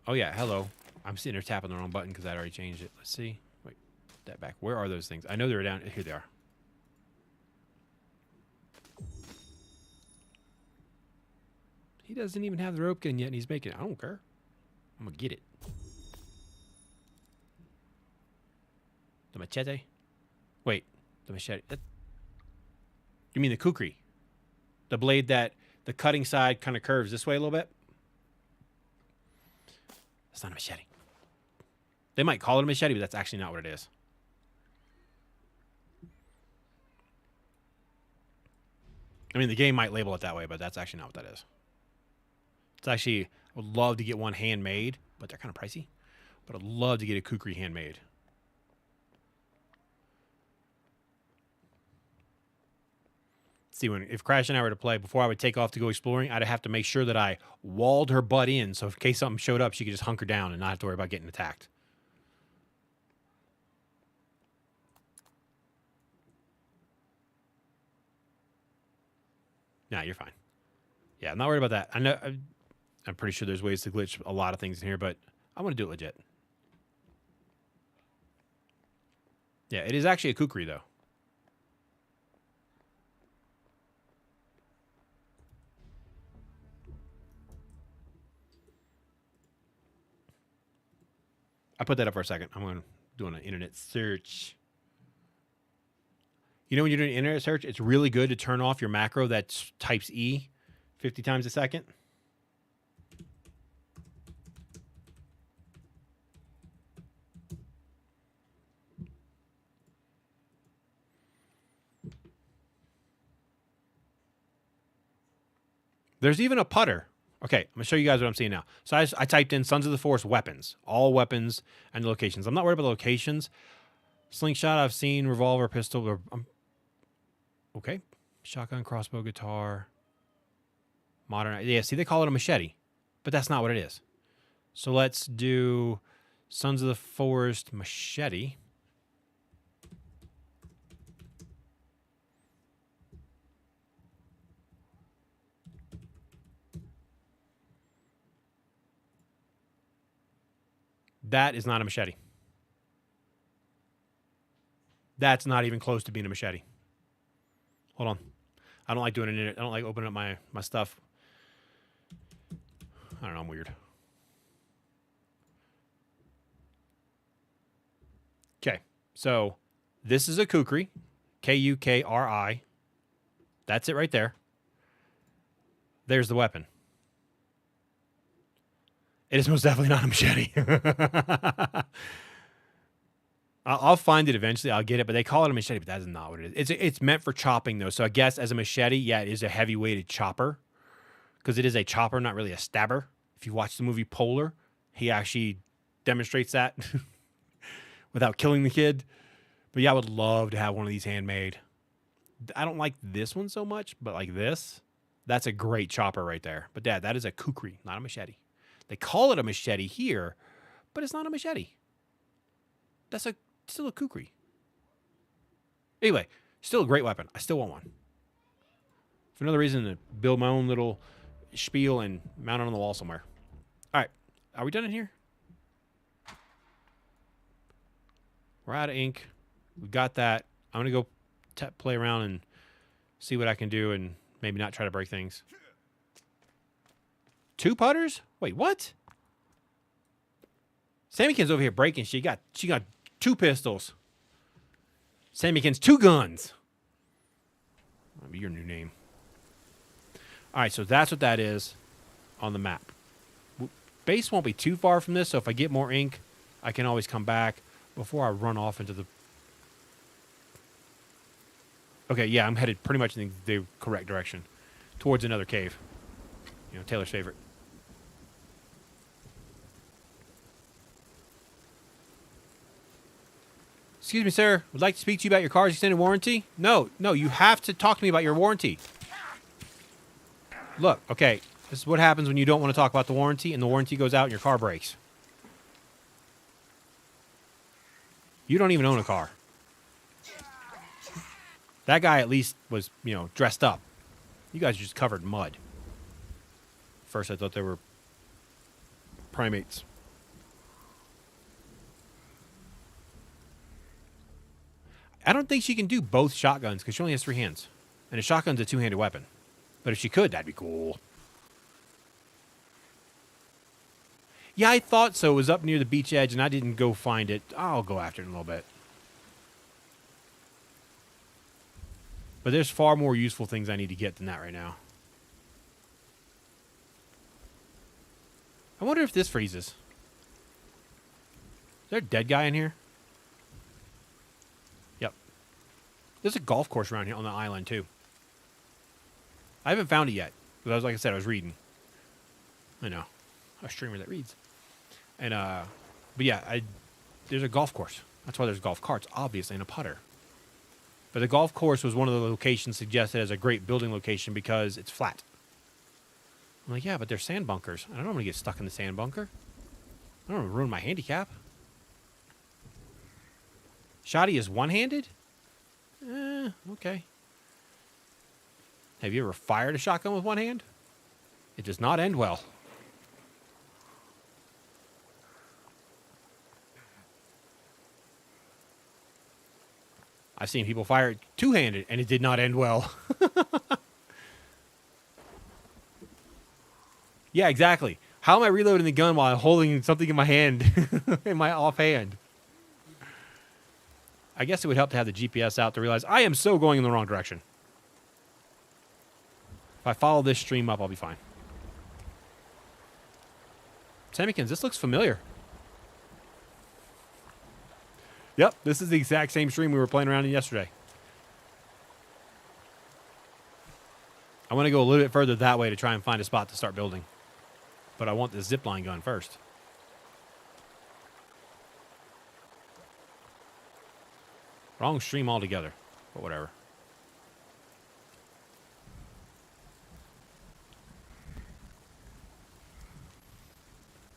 Oh, yeah, hello. I'm sitting there tapping the wrong button because I'd already changed it. Let's see. Wait, that back. Where are those things? I know they were down. Here they are. He doesn't even have the rope gun yet, and he's making it. I don't care. I'm going to get it. The machete? Wait, the machete. You mean the kukri? The blade that the cutting side kind of curves this way a little bit? That's not a machete. They might call it a machete, but that's actually not what it is. I mean, the game might label it that way, but that's actually not what that is. It's actually, I would love to get one handmade, but they're kind of pricey. But I'd love to get a kukri handmade. See, if Crash and I were to play, before I would take off to go exploring, I'd have to make sure that I walled her butt in, so in case something showed up, she could just hunker down and not have to worry about getting attacked. Nah, you're fine. Yeah, I'm not worried about that. I know, I'm pretty sure there's ways to glitch a lot of things in here, but I want to do it legit. Yeah, it is actually a kukri, though. I put that up for a second. I'm going to do an internet search. You know when you're doing an internet search, it's really good to turn off your macro that types E 50 times a second. There's even a putter. Okay, I'm going to show you guys what I'm seeing now. So I typed in Sons of the Forest weapons. All weapons and locations. I'm not worried about the locations. Slingshot, I've seen. Revolver, pistol. Okay. Shotgun, crossbow, guitar. Modern. Yeah, see, they call it a machete. But that's not what it is. So let's do Sons of the Forest machete. That is not a machete. That's not even close to being a machete. Hold on. I don't like doing it in it. I don't like opening up my stuff. I don't know. I'm weird. Okay. So this is a kukri. Kukri. That's it right there. There's the weapon. It is most definitely not a machete. I'll find it eventually. I'll get it, but they call it a machete, but that is not what it is. It's meant for chopping, though. So I guess as a machete, yeah, it is a heavy-weighted chopper because it is a chopper, not really a stabber. If you watch the movie Polar, he actually demonstrates that without killing the kid. But yeah, I would love to have one of these handmade. I don't like this one so much, but like this, that's a great chopper right there. But Dad, that is a kukri, not a machete. They call it a machete here, but it's not a machete. That's still a kukri. Anyway, still a great weapon. I still want one. For another reason to build my own little spiel and mount it on the wall somewhere. All right. Are we done in here? We're out of ink. We got that. I'm going to go play around and see what I can do and maybe not try to break things. 2 putters? Wait, what? Sammykin's over here breaking shit. She got 2 pistols. Sammykin's 2 guns. That'll be your new name. All right, so that's what that is on the map. Base won't be too far from this, so if I get more ink, I can always come back before I run off into the... Okay, yeah, I'm headed pretty much in the correct direction. Towards another cave. You know, Taylor's favorite. Excuse me, sir. Would like to speak to you about your car's extended warranty? No, you have to talk to me about your warranty. Look, okay, this is what happens when you don't want to talk about the warranty and the warranty goes out and your car breaks. You don't even own a car. That guy at least was, dressed up. You guys are just covered in mud. First, I thought they were primates. I don't think she can do both shotguns because she only has 3 hands. And a shotgun's a 2-handed weapon. But if she could, that'd be cool. Yeah, I thought so. It was up near the beach edge and I didn't go find it. I'll go after it in a little bit. But there's far more useful things I need to get than that right now. I wonder if this freezes. Is there a dead guy in here? Yep. There's a golf course around here on the island, too. I haven't found it yet. Because I was, like I said, I was reading. I know. A streamer that reads. And, but yeah, there's a golf course. That's why there's golf carts, obviously, and a putter. But the golf course was one of the locations suggested as a great building location because it's flat. I'm like, yeah, but there's sand bunkers. I don't want to get stuck in the sand bunker. I don't want to ruin my handicap. Shoddy is one-handed? Okay. Have you ever fired a shotgun with one hand? It does not end well. I've seen people fire it two-handed, and it did not end well. Yeah, exactly. How am I reloading the gun while I'm holding something in my hand, in my offhand? I guess it would help to have the GPS out to realize I am so going in the wrong direction. If I follow this stream up, I'll be fine. Sammykins, this looks familiar. Yep, this is the exact same stream we were playing around in yesterday. I want to go a little bit further that way to try and find a spot to start building. But I want the zipline gun first. Wrong stream altogether, but whatever.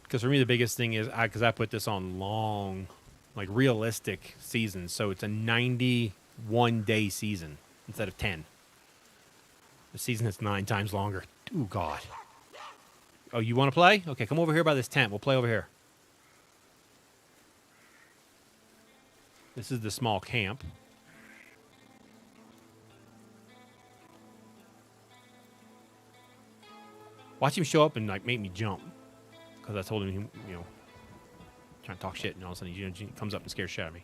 Because for me, the biggest thing is, because I put this on long, like realistic seasons. So it's a 91-day season instead of 10. The season is 9 times longer. Oh, God. Oh, you want to play? Okay, come over here by this tent. We'll play over here. This is the small camp. Watch him show up and like make me jump. Because I told him, you know, trying to talk shit, and all of a sudden he comes up and scares shit out of me.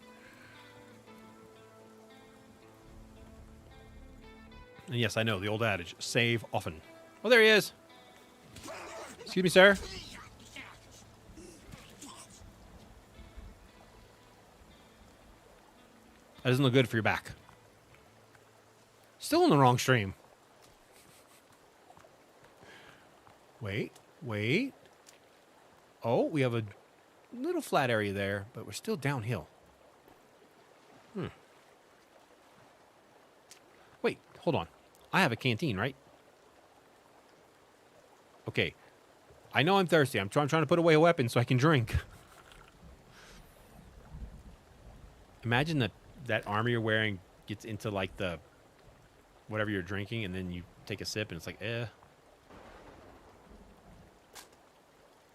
And yes, I know, the old adage, save often. Oh, there he is. Excuse me, sir. That doesn't look good for your back. Still in the wrong stream. Wait. Oh, we have a little flat area there, but we're still downhill. Wait, hold on. I have a canteen, right? Okay. I know I'm thirsty. I'm trying to put away a weapon so I can drink. Imagine that armor you're wearing gets into like the whatever you're drinking, and then you take a sip and it's like, eh.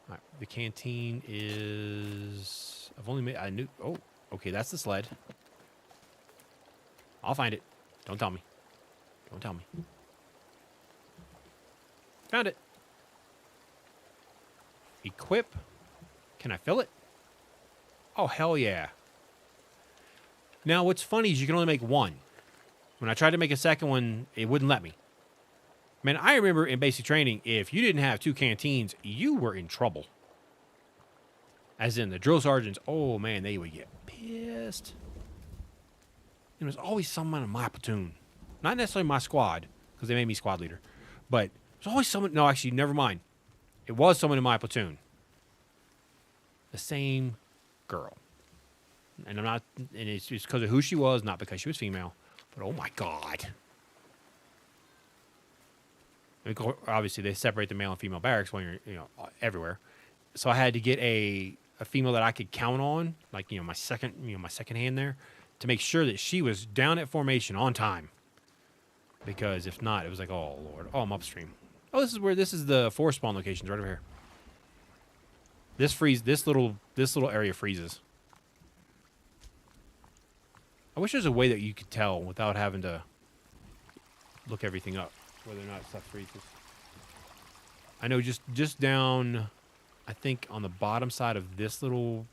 All right, the canteen is... I've only made... I knew... Oh, okay, that's the sled. I'll find it. Don't tell me. Don't tell me. Found it. Equip. Can I fill it? Oh, hell yeah. Now, what's funny is you can only make one. When I tried to make a second one, it wouldn't let me. Man, I remember in basic training, if you didn't have 2 canteens, you were in trouble. As in the drill sergeants, oh man, they would get pissed. There was always someone in my platoon. Not necessarily my squad, because they made me squad leader. But there's always someone, no, actually, never mind. It was someone in my platoon. The same girl. And I'm not, and it's because of who she was, not because she was female. But oh my God. Obviously, they separate the male and female barracks when you're, everywhere. So I had to get a female that I could count on, like, my second hand there, to make sure that she was down at formation on time. Because if not, it was like, oh Lord, oh, I'm upstream. Oh, this is the force spawn locations right over here. This little area freezes. I wish there was a way that you could tell without having to look everything up, whether or not stuff freezes. I know just down, I think on the bottom side of this little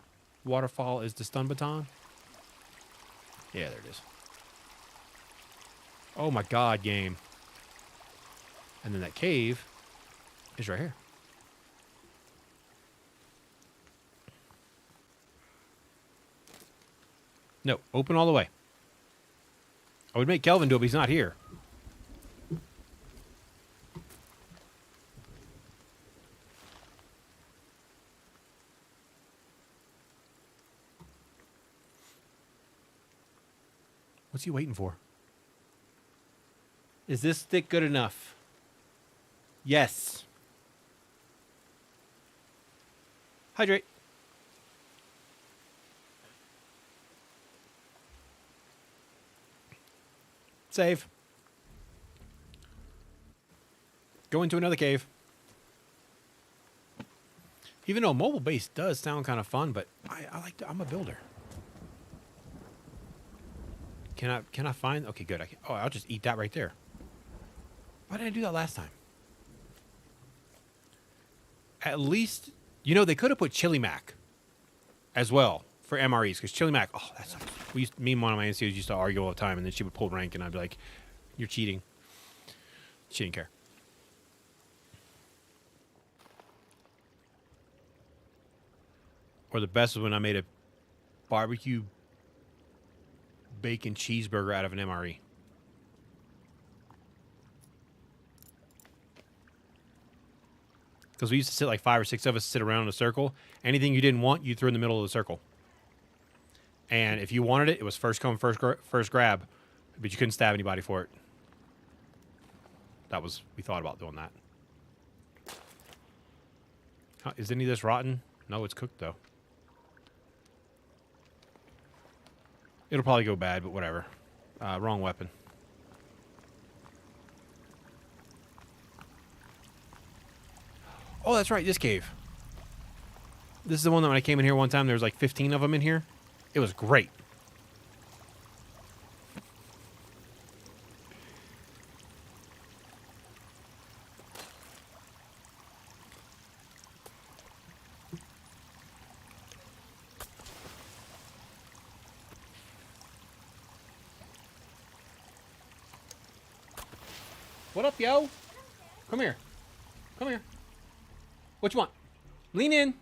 waterfall is the stun baton. Yeah, there it is. Oh my God, game. And then that cave is right here. No, open all the way. I would make Kelvin do it, but he's not here. What's he waiting for? Is this stick good enough? Yes. Hydrate. Save. Go into another cave. Even though mobile base does sound kind of fun, but I like to, I'm a builder. Can I find? Okay, good. I'll just eat that right there. Why did I do that last time? At least, you know, they could have put Chili Mac as well for MREs, because Chili Mac, oh, that's, me and one of my NCOs used to argue all the time, and then she would pull rank, and I'd be like, you're cheating. She didn't care. Or the best was when I made a barbecue bacon cheeseburger out of an MRE. Because we used to sit like 5 or 6 of us sit around in a circle. Anything you didn't want, you threw in the middle of the circle. And if you wanted it, it was first come, first grab. But you couldn't stab anybody for it. We thought about doing that. Is any of this rotten? No, it's cooked though. It'll probably go bad, but whatever. Wrong weapon. Oh, that's right, this cave. This is the one that when I came in here one time, there was like 15 of them in here. It was great. What up, yo? Come here. Come here. What you want? Lean in.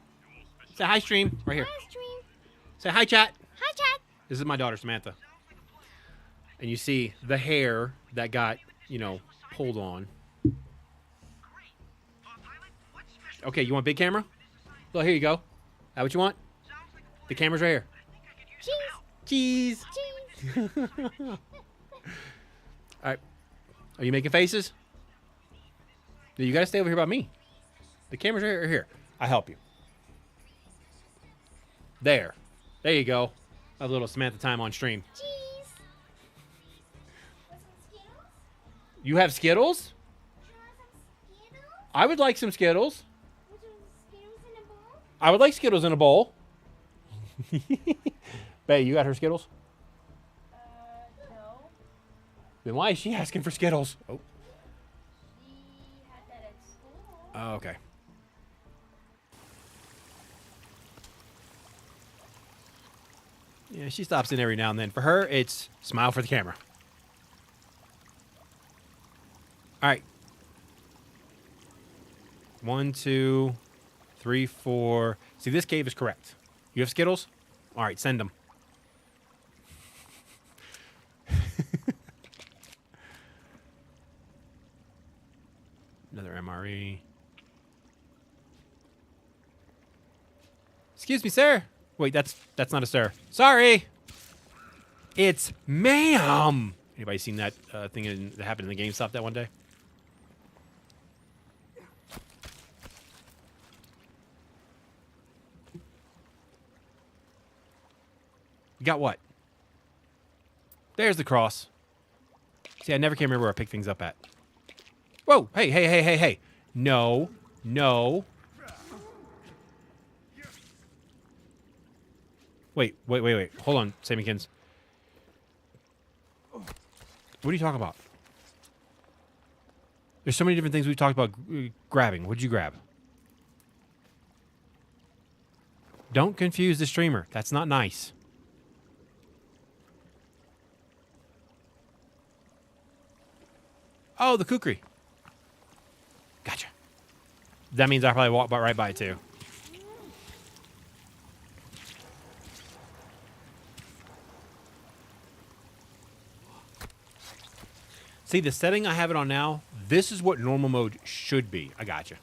Say hi, stream. Right here. Hi, stream. Say hi, chat. Hi, chat. This is my daughter, Samantha. And you see the hair that got, you know, pulled on. Okay, you want big camera? Well, here you go. That what you want? The camera's right here. Cheese. Cheese. All right. Are you making faces? You got to stay over here by me. The camera's right here. I'll help you. There. There you go. A little Samantha time on stream. Cheese. You have Skittles? I would like some Skittles. I would like Skittles in a bowl. Bae, you got her Skittles? No. Then why is she asking for Skittles? Oh. She had that at school. Oh, okay. Yeah, she stops in every now and then. For her, it's smile for the camera. All right. 1, 2, 3, 4. See, this cave is correct. You have Skittles? All right, send them. Another MRE. Excuse me, sir. Wait, that's not a sir. Sorry. It's ma'am. Anybody seen that thing that happened in the GameStop that one day? You got what? There's the cross. See, I never can remember where I pick things up at. Whoa! Hey, hey, hey, hey, hey! No, no. Wait. Hold on, Sammykins. What are you talking about? There's so many different things we've talked about grabbing. What'd you grab? Don't confuse the streamer. That's not nice. Oh, the kukri. Gotcha. That means I probably walked right by it too. See, the setting I have it on now, this is what normal mode should be. I gotcha.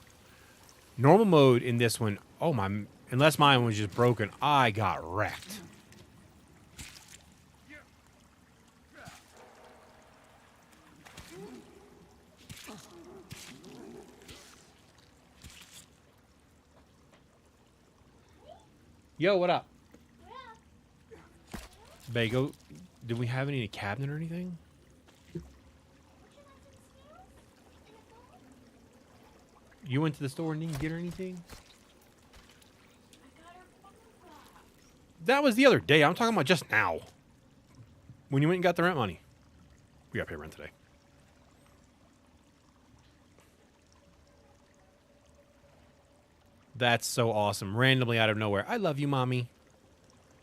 Normal mode in this one, oh my, unless mine was just broken, I got wrecked. Yo, what up? Bago, did we have any in a cabinet or anything? You went to the store and didn't get her anything? I got her phone box. That was the other day. I'm talking about just now. When you went and got the rent money. We got to pay rent today. That's so awesome. Randomly out of nowhere. I love you, Mommy.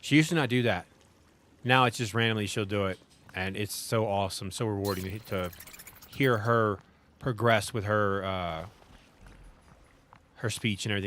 She used to not do that. Now it's just randomly she'll do it. And it's so awesome, so rewarding to hear her progress with her her speech and everything.